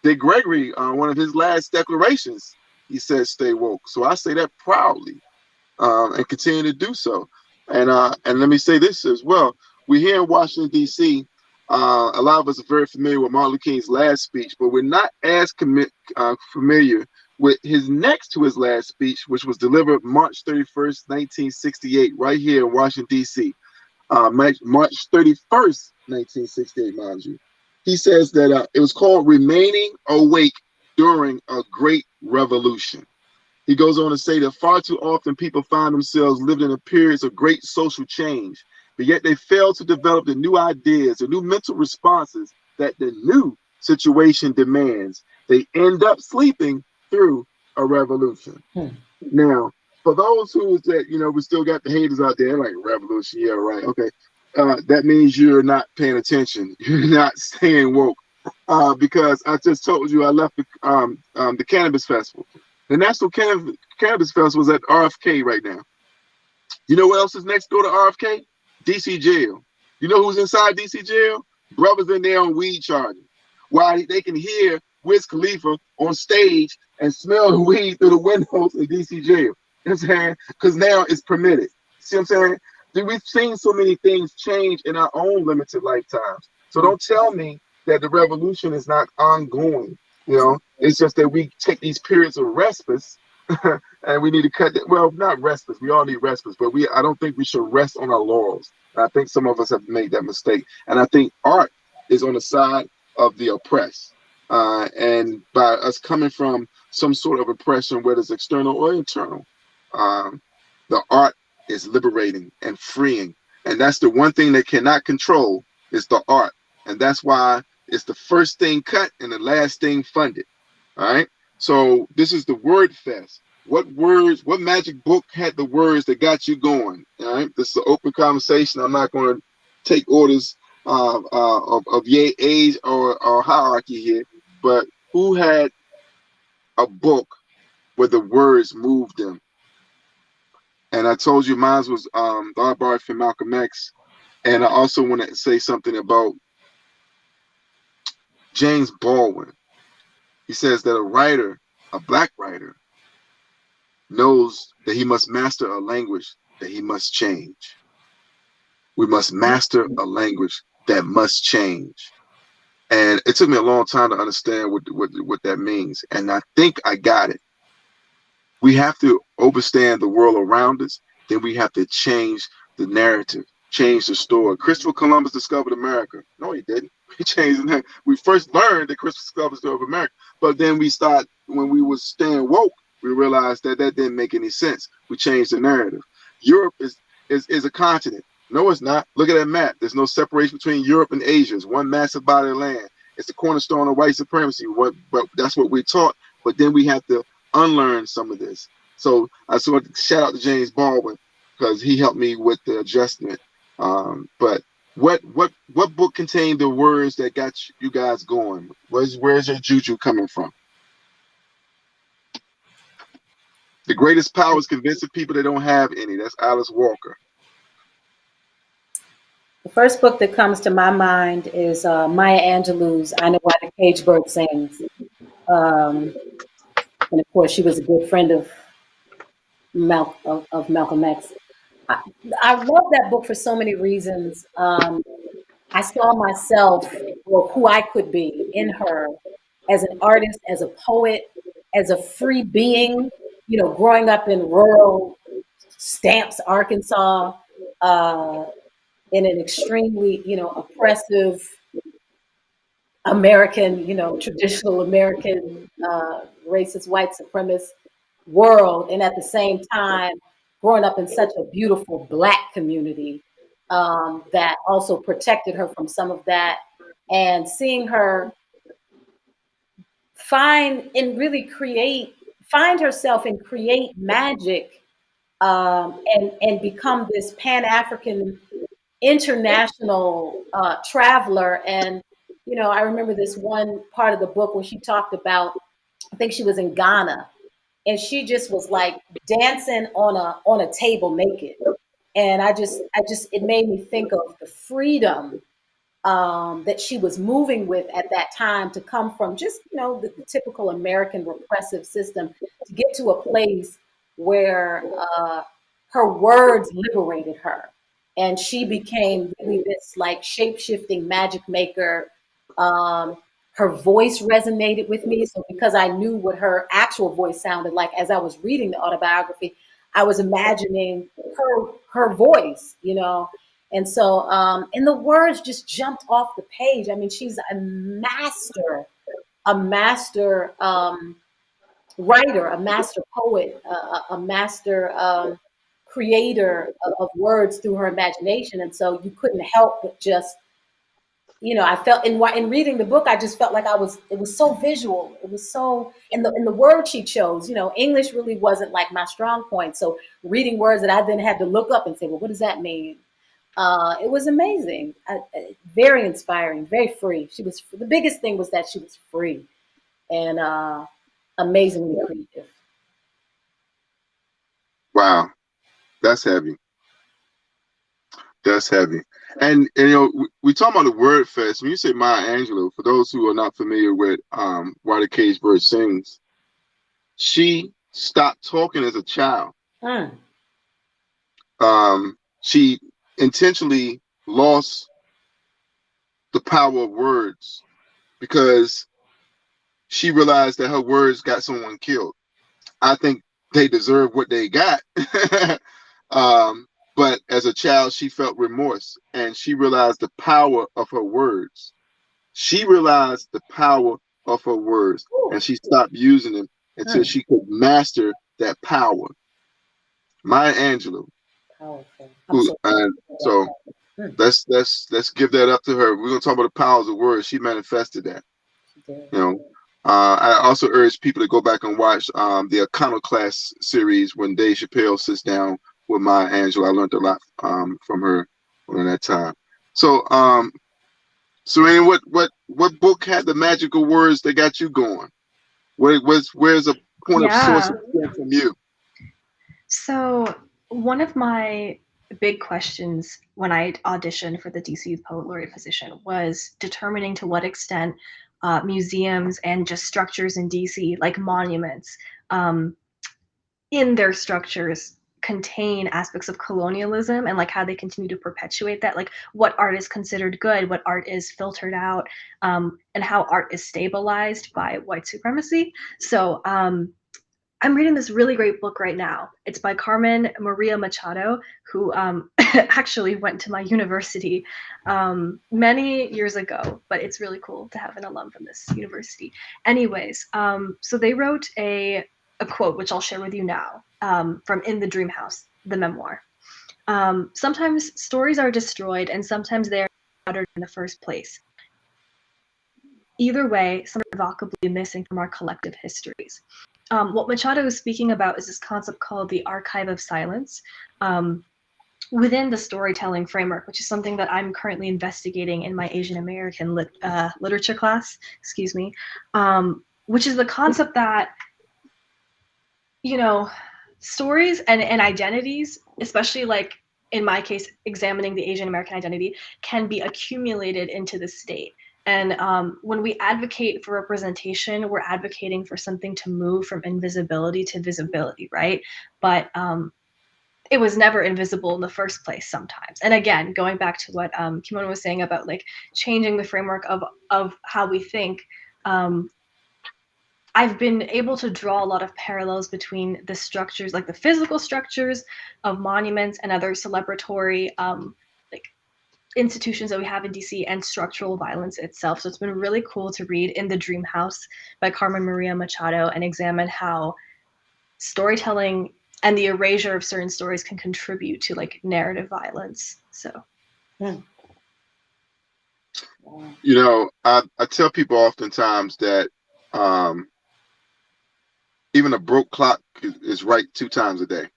Dick Gregory, one of his last declarations, he said stay woke. So I say that proudly and continue to do so. And let me say this as well. We're here in Washington, D.C. A lot of us are very familiar with Martin Luther King's last speech, but we're not as familiar with his next to his last speech, which was delivered March 31st, 1968, right here in Washington, D.C. March 31st, 1968, mind you. He says that it was called Remaining Awake During a Great Revolution. He goes on to say that far too often people find themselves living in periods of great social change, but yet they fail to develop the new ideas, the new mental responses that the new situation demands. They end up sleeping through a revolution. Now, for those who that, we still got the haters out there like revolution, yeah, right, okay. That means you're not paying attention. You're not staying woke. Because I just told you I left the Cannabis Festival. The National Cannabis Festival is at RFK right now. You know what else is next door to RFK? DC jail. You know who's inside DC jail? Brothers in there on weed charges. While they can hear Wiz Khalifa on stage and smell the weed through the windows in DC jail. You know what I'm saying? Because now it's permitted. See what I'm saying? We've seen so many things change in our own limited lifetimes. So don't tell me that the revolution is not ongoing. It's just that we take these periods of respite and we need to cut that. Well, not respite. We all need respite, but I don't think we should rest on our laurels. I think some of us have made that mistake. And I think art is on the side of the oppressed. And by us coming from some sort of oppression, whether it's external or internal, the art is liberating and freeing. And that's the one thing they cannot control It's the art. And that's why it's the first thing cut and the last thing funded. All right. So this is the word fest. What words, what magic book had the words that got you going? All right. This is an open conversation. I'm not going to take orders of age or hierarchy here, but who had a book where the words moved them? And I told you mine was the art borrowed from Malcolm X. And I also want to say something about James Baldwin. He says that a writer, a black writer, knows that he must master a language that he must change. We must master a language that must change. And it took me a long time to understand what that means. And I think I got it. We have to understand the world around us. Then we have to change the narrative, change the story. Christopher Columbus discovered America. No, he didn't. He changed it. We first learned that Christopher Columbus discovered America. But then when we was staying woke, we realized that didn't make any sense. We changed the narrative. Europe is a continent. No, it's not. Look at that map. There's no separation between Europe and Asia. It's one massive body of land. It's the cornerstone of white supremacy. But that's what we're taught. But then we have to unlearn some of this. So I just want to shout out to James Baldwin because he helped me with the adjustment. But what book contained the words that got you guys going? Where's your juju coming from? The greatest power is convincing people they don't have any. That's Alice Walker. The first book that comes to my mind is Maya Angelou's I Know Why the Cage Bird Sings. And of course, she was a good friend of Malcolm X. I love that book for so many reasons. I saw myself, or who I could be in her, as an artist, as a poet, as a free being, growing up in rural Stamps, Arkansas, in an extremely, oppressive American, traditional American, racist, white supremacist world. And at the same time, growing up in such a beautiful Black community that also protected her from some of that. And seeing her find herself and create magic and become this Pan-African international traveler. And, I remember this one part of the book where she talked about, I think she was in Ghana, and she just was like dancing on a table naked. And it made me think of the freedom that she was moving with at that time to come from just, the typical American repressive system to get to a place where her words liberated her. And she became really this like shape-shifting magic maker. Her voice resonated with me. So because I knew what her actual voice sounded like as I was reading the autobiography, I was imagining her voice, And so, and the words just jumped off the page. I mean, she's a master writer, a master poet, a master creator of words through her imagination. And so you couldn't help but just, I felt in reading the book, I just felt like it was so visual. It was so, and the word she chose, English really wasn't like my strong point. So reading words that I then had to look up and say, well, what does that mean? It was amazing, very inspiring, very free. The biggest thing was that she was free and amazingly creative. Wow, that's heavy. That's heavy. And we talk about the word fest. When you say Maya Angelou, for those who are not familiar with Why the Cage Bird Sings, she stopped talking as a child. She intentionally lost the power of words because she realized that her words got someone killed. I think they deserve what they got. But as a child, she felt remorse and she realized the power of her words. She realized the power of her words and she stopped using them until she could master that power. Maya Angelou. Powerful. Let's give that up to her. We're gonna talk about the powers of words. She manifested that. You know, I also urge people to go back and watch the Iconoclast series when Dave Chappelle sits down with Maya Angelou. I learned a lot from her during that time. So, Serena, what book had the magical words that got you going? Where's a point of source of strength from you? So one of my big questions when I auditioned for the DC Youth Poet Laureate position was determining to what extent museums and just structures in DC, like monuments, in their structures contain aspects of colonialism and like how they continue to perpetuate that, like what art is considered good, what art is filtered out, and how art is stabilized by white supremacy. So I'm reading this really great book right now. It's by Carmen Maria Machado, who actually went to my university many years ago, but it's really cool to have an alum from this university. Anyways, so they wrote a quote, which I'll share with you now, from In the Dream House, the memoir. Sometimes stories are destroyed and sometimes they are uttered in the first place. Either way, some are irrevocably missing from our collective histories. What Machado is speaking about is this concept called the archive of silence within the storytelling framework, which is something that I'm currently investigating in my Asian American literature class, which is the concept that, you know, stories and identities, especially like in my case, examining the Asian American identity, can be accumulated into the state. And when we advocate for representation, we're advocating for something to move from invisibility to visibility, right? But it was never invisible in the first place sometimes. And again, going back to what Kymone was saying about like changing the framework of how we think, I've been able to draw a lot of parallels between the structures, like the physical structures of monuments and other celebratory institutions that we have in DC and structural violence itself. So it's been really cool to read In the Dream House by Carmen Maria Machado and examine how storytelling and the erasure of certain stories can contribute to like narrative violence. So you know, I tell people oftentimes that even a broke clock is right 2 times a day.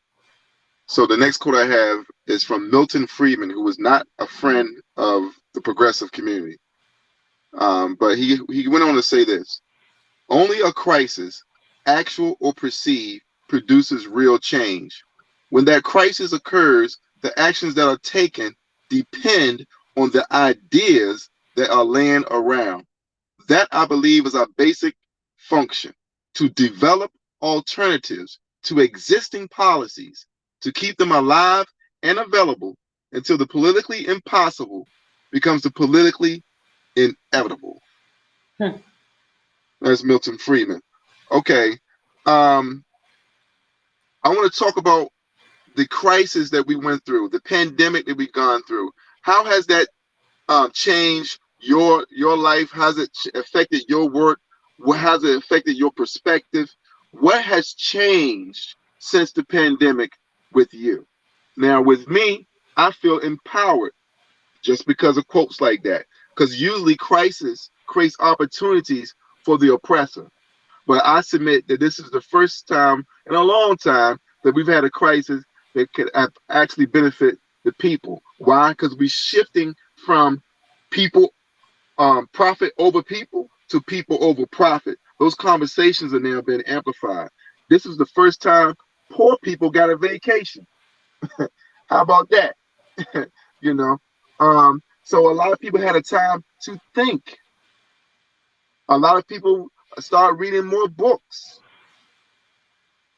So the next quote I have is from Milton Friedman, who was not a friend of the progressive community. But he went on to say this: only a crisis, actual or perceived, produces real change. When that crisis occurs, the actions that are taken depend on the ideas that are laying around. That, I believe, is our basic function: to develop alternatives to existing policies, to keep them alive and available until the politically impossible becomes the politically inevitable. That's Milton Friedman. Okay. I want to talk about the crisis that we went through, the pandemic that we've gone through. How has that changed your life? Has it affected your work? What has it affected your perspective? What has changed since the pandemic with you? Now, with me, I feel empowered just because of quotes like that, because usually crisis creates opportunities for the oppressor. But I submit that this is the first time in a long time that we've had a crisis that could actually benefit the people. Why? Because we're shifting from people, profit over people, to people over profit. Those conversations are now being amplified. This is the first time poor people got a vacation. How about that? You know, so a lot of people had a time to think. A lot of people start reading more books.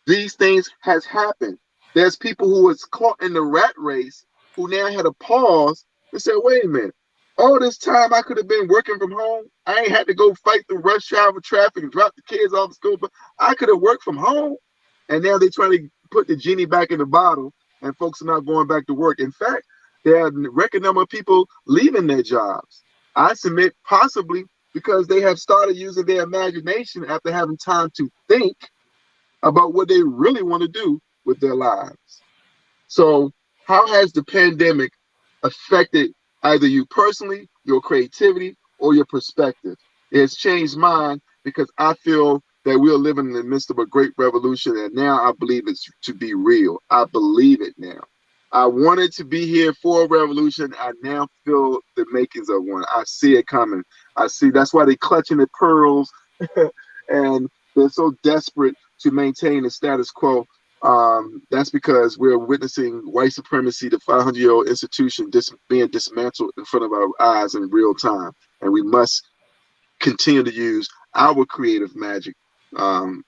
These things has happened. There's people who was caught in the rat race who now had to pause and say, wait a minute, all this time I could have been working from home. I ain't had to go fight the rush hour traffic and drop the kids off to school, but I could have worked from home. And now they're trying to put the genie back in the bottle, and folks are not going back to work. In fact, there are a record number of people leaving their jobs. I submit possibly because they have started using their imagination after having time to think about what they really want to do with their lives. So how has the pandemic affected either you personally, your creativity, or your perspective. It has changed mine because I feel that we are living in the midst of a great revolution, and now I believe it's to be real. I believe it now. I wanted to be here for a revolution. I now feel the makings of one. I see it coming. I see that's why they're clutching the pearls and they're so desperate to maintain the status quo. That's because we're witnessing white supremacy, the 500-year-old institution, being dismantled in front of our eyes in real time. And we must continue to use our creative magic to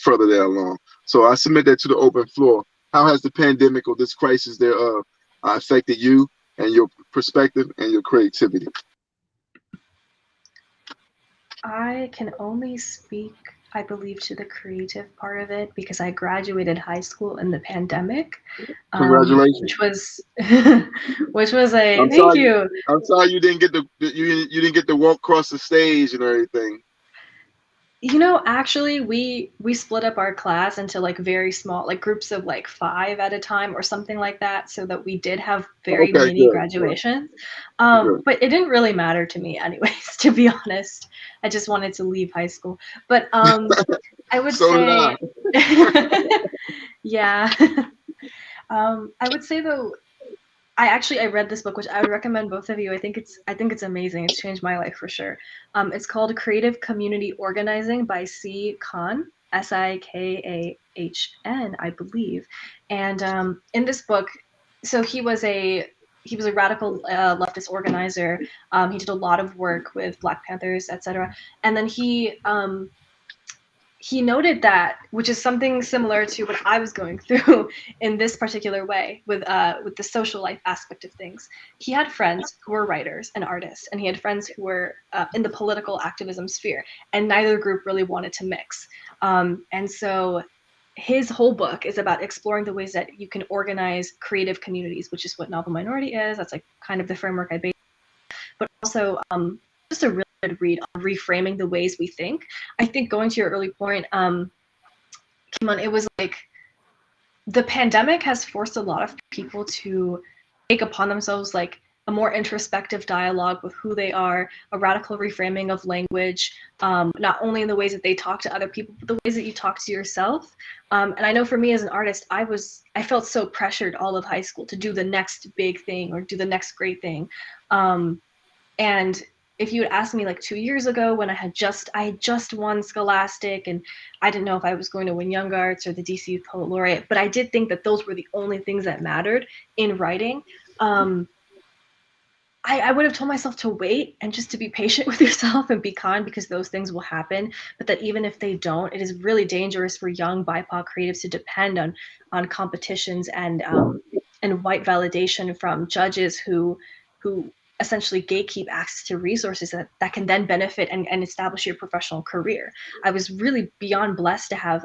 further that along. So I submit that to the open floor. How has the pandemic or this crisis thereof affected you and your perspective and your creativity? I can only speak, I believe, to the creative part of it because I graduated high school in the pandemic. Congratulations. Which was a I'm thank sorry, you. I'm sorry you didn't get you didn't get to walk across the stage and everything. You know, actually, we split up our class into like very small, like groups of like 5 at a time or something like that, so that we did have very Okay, mini good. graduations. Good. But it didn't really matter to me, anyways. To be honest, I just wanted to leave high school. But I would So did say, yeah. I would say though, I read this book, which I would recommend both of you. I think it's amazing. It's changed my life for sure. It's called Creative Community Organizing by C. Kahn, Sikahn, I believe. And in this book, so he was a radical leftist organizer. He did a lot of work with Black Panthers, etc. And then he noted that, which is something similar to what I was going through in this particular way with the social life aspect of things. He had friends who were writers and artists, and he had friends who were in the political activism sphere, and neither group really wanted to mix. And so his whole book is about exploring the ways that you can organize creative communities, which is what Novel Minority is. That's like kind of the framework I based, but also just a really good read on reframing the ways we think. I think going to your early point, Kimon, it was like the pandemic has forced a lot of people to take upon themselves like a more introspective dialogue with who they are, a radical reframing of language, not only in the ways that they talk to other people, but the ways that you talk to yourself. And I know for me as an artist, I felt so pressured all of high school to do the next big thing or do the next great thing. And if you had asked me like 2 years ago when I had just won Scholastic and I didn't know if I was going to win Young Arts or the DC Youth Poet Laureate, but I did think that those were the only things that mattered in writing. I would have told myself to wait and just to be patient with yourself and be kind, because those things will happen. But that even if they don't, it is really dangerous for young BIPOC creatives to depend on competitions and white validation from judges who essentially gatekeep access to resources that can then benefit and establish your professional career. I was really beyond blessed to have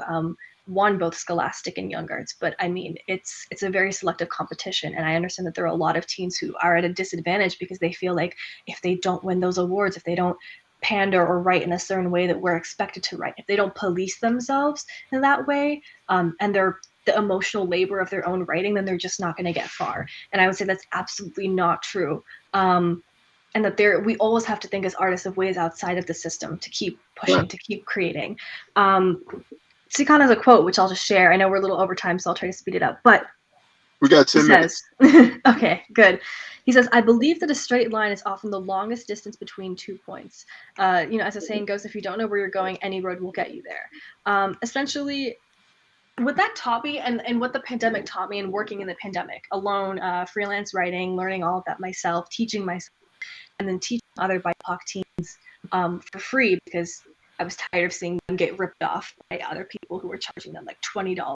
won both Scholastic and Young Arts, but I mean, it's a very selective competition, and I understand that there are a lot of teens who are at a disadvantage because they feel like if they don't win those awards, if they don't pander or write in a certain way that we're expected to write, if they don't police themselves in that way, and they're the emotional labor of their own writing, then they're just not going to get far. And I would say that's absolutely not true. And that we always have to think as artists of ways outside of the system to keep pushing, to keep creating. Sikhan has a quote, which I'll just share. I know we're a little over time, so I'll try to speed it up. But We got 10 minutes. Okay, good. He says, I believe that a straight line is often the longest distance between 2 points. As the saying goes, if you don't know where you're going, any road will get you there. Essentially, what that taught me and what the pandemic taught me, and working in the pandemic alone, freelance writing, learning all of that myself, teaching myself, and then teaching other BIPOC teens for free, because I was tired of seeing them get ripped off by other people who were charging them like $20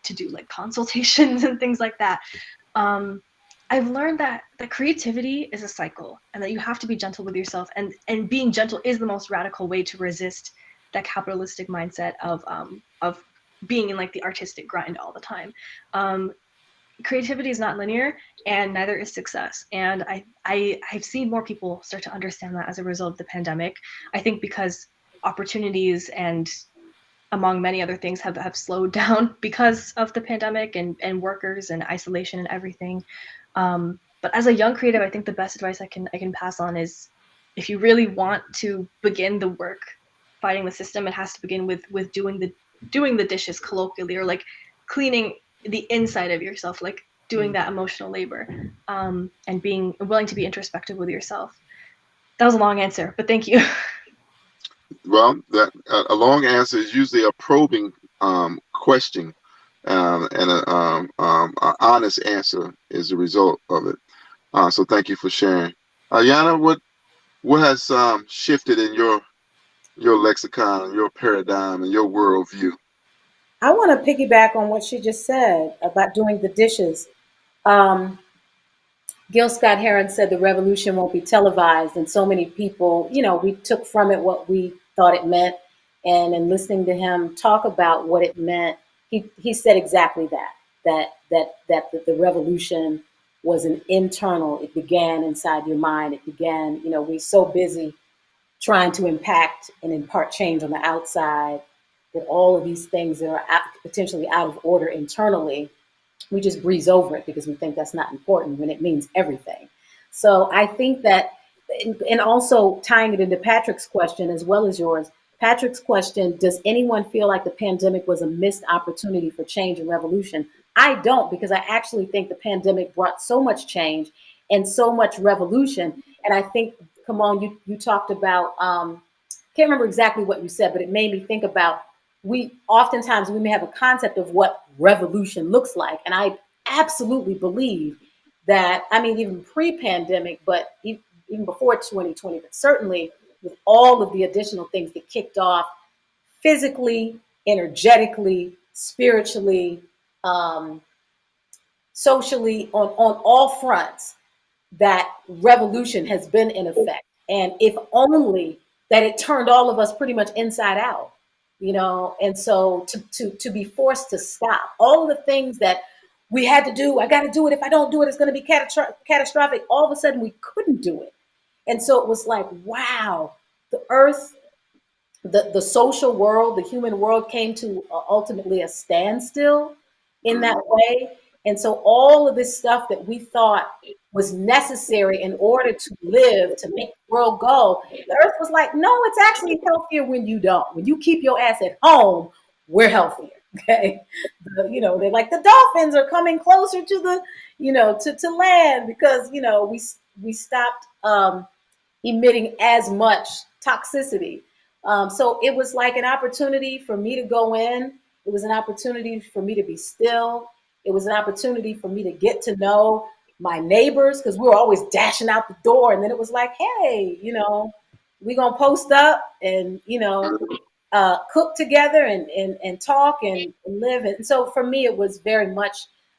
to do like consultations and things like that. I've learned that creativity is a cycle, and that you have to be gentle with yourself, and being gentle is the most radical way to resist that capitalistic mindset of being in like the artistic grind all the time. Creativity is not linear, and neither is success. And I've seen more people start to understand that as a result of the pandemic. I think because opportunities and among many other things have slowed down because of the pandemic and workers and isolation and everything. But as a young creative, I think the best advice I can pass on is, if you really want to begin the work fighting the system, it has to begin with doing the dishes, colloquially, or like cleaning the inside of yourself, like doing that emotional labor, and being willing to be introspective with yourself. That was a long answer, but thank you. Well, a long answer is usually a probing question, and a honest answer is the result of it. So thank you for sharing. Ayanna, what has shifted in your lexicon, your paradigm, and your worldview? I want to piggyback on what she just said about doing the dishes. Gil Scott Heron said the revolution won't be televised, and so many people, we took from it what we thought it meant. And in listening to him talk about what it meant, he said exactly that the revolution was an internal. It began inside your mind. It began, we're so busy trying to impact and impart change on the outside that all of these things that are potentially out of order internally, we just breeze over it because we think that's not important when it means everything. So I think that, and also tying it into Patrick's question as well as yours, Patrick's question, does anyone feel like the pandemic was a missed opportunity for change and revolution? I don't, because I actually think the pandemic brought so much change and so much revolution. And I think, come on, you talked about, can't remember exactly what you said, but it made me think about, oftentimes we may have a concept of what revolution looks like. And I absolutely believe that, I mean, even pre-pandemic, but even before 2020, but certainly with all of the additional things that kicked off physically, energetically, spiritually, socially, on all fronts, that revolution has been in effect. And if only that it turned all of us pretty much inside out. And so to be forced to stop all of the things that we had to do, I got to do it. If I don't do it, it's going to be catastrophic. All of a sudden we couldn't do it. And so it was like, wow, the earth, the social world, the human world came to ultimately a standstill in that way. And so all of this stuff that we thought was necessary in order to live, to make the world go, the earth was like, no, it's actually healthier when you don't. When you keep your ass at home, we're healthier. Okay. They're like, the dolphins are coming closer to the, to land because, we stopped emitting as much toxicity. So it was like an opportunity for me to go in. It was an opportunity for me to be still. It was an opportunity for me to get to know my neighbors, because we were always dashing out the door. And then it was like, hey, we're going to post up and, cook together and talk and live. And so for me, it was very much,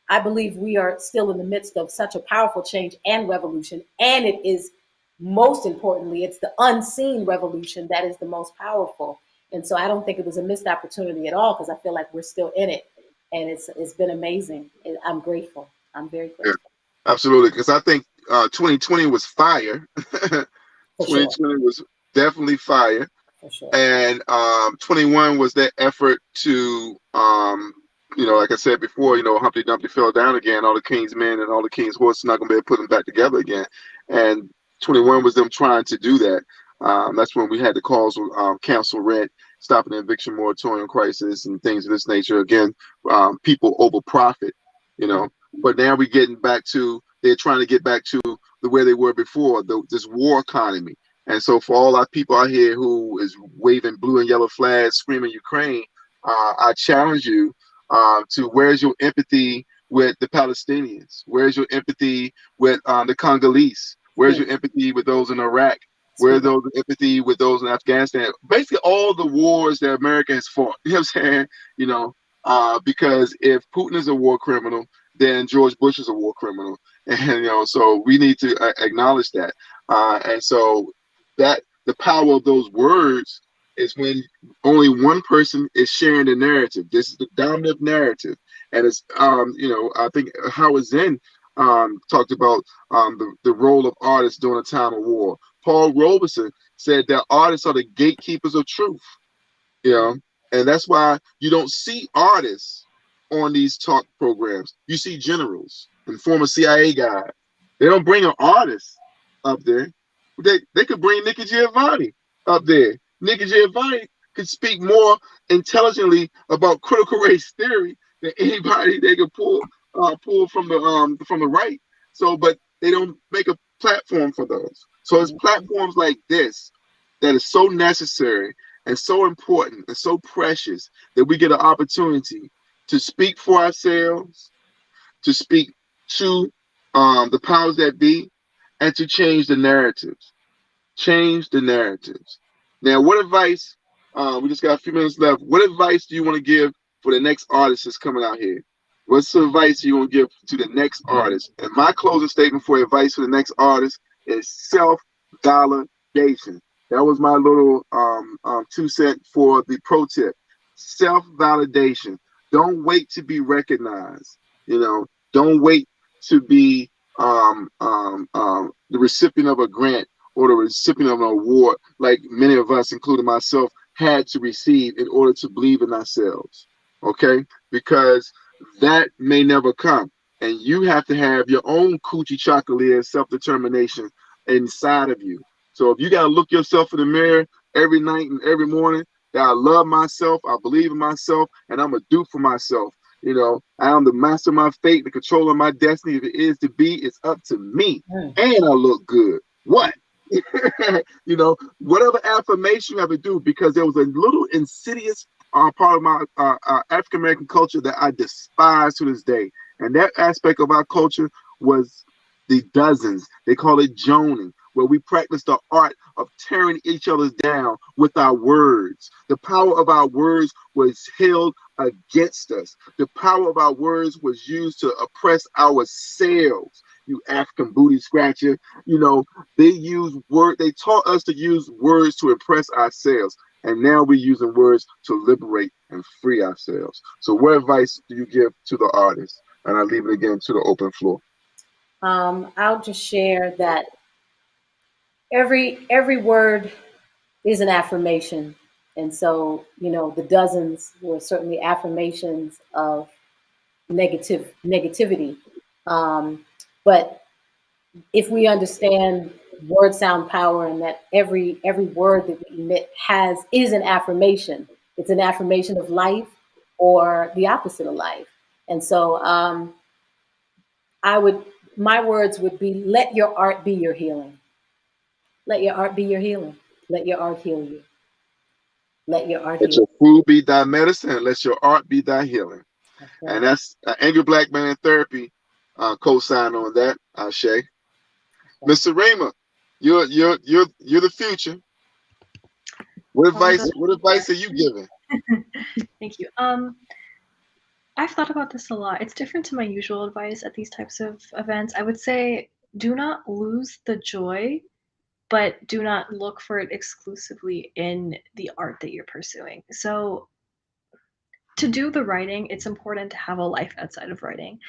I believe we are still in the midst of such a powerful change and revolution. And it is, most importantly, it's the unseen revolution that is the most powerful. And so I don't think it was a missed opportunity at all, because I feel like we're still in it. And it's been amazing. I'm grateful. I'm very grateful. Yeah, absolutely, because I think 2020 was fire. 2020 was definitely fire. For sure. And 21 was that effort to, like I said before, Humpty Dumpty fell down again. All the king's men and all the king's horses not going to be able to put them back together again. And 21 was them trying to do that. That's when we had the calls with cancel rent, stopping the eviction moratorium crisis, and things of this nature. Again, people over profit, But now we're getting back to, they're trying to get back to the way they were before, this war economy. And so for all our people out here who is waving blue and yellow flags, screaming Ukraine, I challenge you to, where's your empathy with the Palestinians? Where's your empathy with the Congolese? Where's your empathy with those in Iraq? Where's those empathy with those in Afghanistan? Basically all the wars that America has fought, you know what I'm saying? Because if Putin is a war criminal, then George Bush is a war criminal. And, so we need to acknowledge that. And so that the power of those words is when only one person is sharing the narrative. This is the dominant narrative. And it's, I think Howard Zinn talked about the role of artists during a time of war. Paul Robeson said that artists are the gatekeepers of truth, and that's why you don't see artists on these talk programs. You see generals and former CIA guys They don't bring an artist up there. They could bring Nikki Giovanni up there. Nikki Giovanni could speak more intelligently about critical race theory than anybody they could pull from the right. So, but they don't make a platform for those. So it's platforms like this that is so necessary and so important and so precious that we get an opportunity to speak for ourselves, to speak to the powers that be, and to change the narratives. Change the narratives. Now, what advice? We just got a few minutes left. What advice do you want to give for the next artist that's coming out here? What's the advice you want to give to the next artist? And my closing statement for advice for the next artist is self-validation. That was my little 2 cent for the pro tip. Self-validation. Don't wait to be recognized. You know, don't wait to be the recipient of a grant or the recipient of an award, like many of us, including myself, had to receive in order to believe in ourselves. Okay? Because that may never come. And you have to have your own coochie chocolate self-determination inside of you. So if you got to look yourself in the mirror every night and every morning, that I love myself, I believe in myself, and I'm going to do for myself. You know, I am the master of my fate, the controller of my destiny. If it is to be, it's up to me. And I look good. What? You know, whatever affirmation you have to do, because there was a little insidious part of my African American culture that I despise to this day. And that aspect of our culture was the dozens. They call it joning, where we practice the art of tearing each other down with our words. The power of our words was held against us. The power of our words was used to oppress ourselves. You African booty scratcher. You know, they taught us to use words to impress ourselves. And now we're using words to liberate and free ourselves. So what advice do you give to the artist? And I leave it again to the open floor. I'll just share that every word is an affirmation. And so, you know, the dozens were certainly affirmations of negativity. But if we understand word sound power, and that every word that we emit is an affirmation. It's an affirmation of life or the opposite of life. And so my words would be, let your art be your healing. Let your art be your healing. Let your art heal you. Let your art heal you. Let your food be thy medicine, and let your art be thy healing. That's right. And that's Angry Black Man Therapy co-sign on that, Ashe. Miss Serena, you're the future. What advice are you giving? Thank you. I've thought about this a lot. It's different to my usual advice at these types of events. I would say, do not lose the joy, but do not look for it exclusively in the art that you're pursuing. So to do the writing, it's important to have a life outside of writing.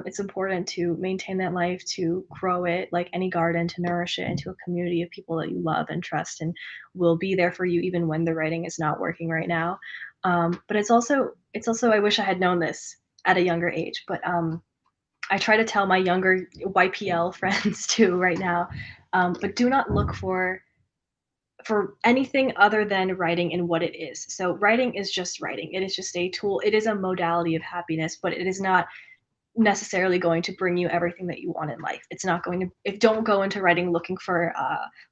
It's important to maintain that life, to grow it like any garden, to nourish it into a community of people that you love and trust and will be there for you even when the writing is not working right now. But it's also, I wish I had known this at a younger age, but I try to tell my younger YPL friends too right now, but do not look for anything other than writing and what it is. So writing is just writing. It is just a tool. It is a modality of happiness, but it is not necessarily going to bring you everything that you want in life. It's not going to, don't go into writing looking for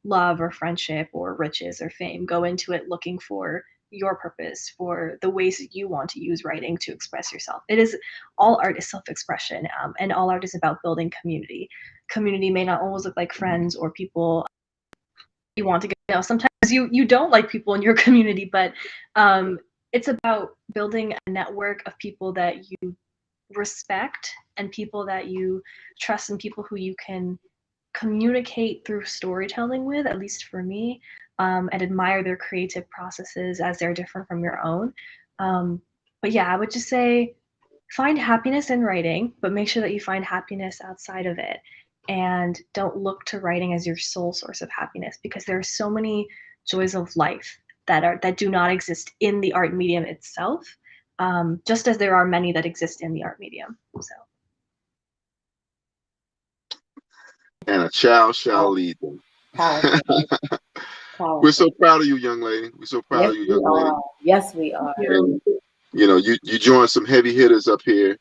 love or friendship or riches or fame. Go into it looking for your purpose, for the ways that you want to use writing to express yourself. All art is self-expression, and all art is about building community. Community may not always look like friends or people you want to get to know. Sometimes you don't like people in your community, but it's about building a network of people that you respect and people that you trust and people who you can communicate through storytelling with, at least for me, and admire their creative processes as they're different from your own. But yeah, I would just say find happiness in writing, but make sure that you find happiness outside of it. And don't look to writing as your sole source of happiness, because there are so many joys of life that do not exist in the art medium itself, just as there are many that exist in the art medium. So and a child shall lead them. Powerful. We're Powerful. so proud of you, young lady. We're so proud Yes, of you, we young lady. are. Yes, we are. And you know, you joined some heavy hitters up here,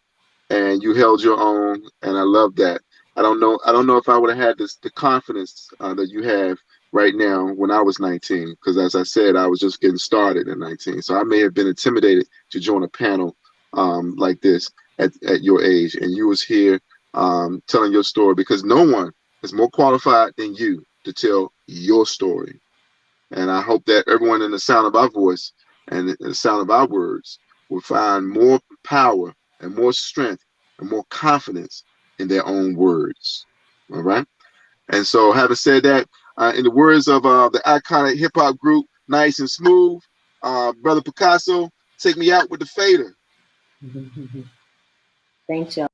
and you held your own, and I love that. I don't know if I would have had the confidence that you have right now when I was 19, because as I said, I was just getting started at 19, so I may have been intimidated to join a panel like this at your age, and you was here telling your story, because no one is more qualified than you to tell your story. And I hope that everyone in the sound of our voice and the sound of our words will find more power and more strength and more confidence in their own words. All right. And so, having said that, in the words of the iconic hip hop group Nice and Smooth, Brother Picasso, take me out with the fader. Thanks, y'all.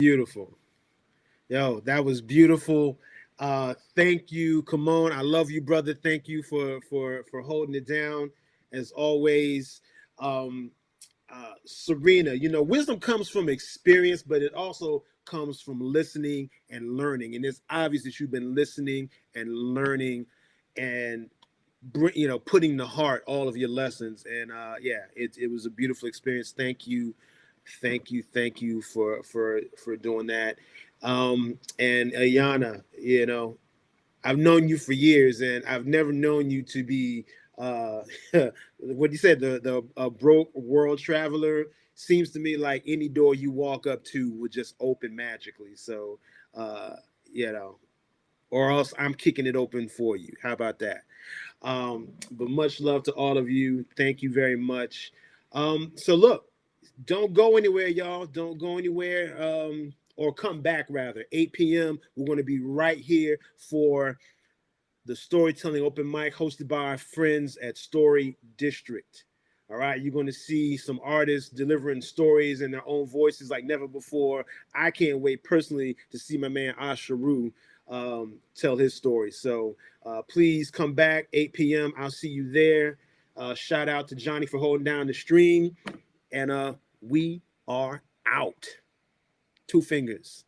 Beautiful. Yo, that was beautiful. Thank you, Kimone. I love you, brother. Thank you for holding it down as always. Serena, you know, wisdom comes from experience, but it also comes from listening and learning. And it's obvious that you've been listening and learning and you know, putting to heart all of your lessons. And yeah, it was a beautiful experience. Thank you for doing that. And Ayanna, you know, I've known you for years, and I've never known you to be what you said, the broke world traveler. Seems to me like any door you walk up to would just open magically. So you know, or else I'm kicking it open for you. How about that? But much love to all of you. Thank you very much. So look, don't go anywhere, y'all. Don't go anywhere. Or come back rather. 8 p.m. We're going to be right here for the storytelling open mic hosted by our friends at Story District. All right, you're going to see some artists delivering stories in their own voices like never before. I can't wait personally to see my man Asharu tell his story. So please come back 8 p.m. I'll see you there. Shout out to Johnny for holding down the stream. And we are out. 2 fingers.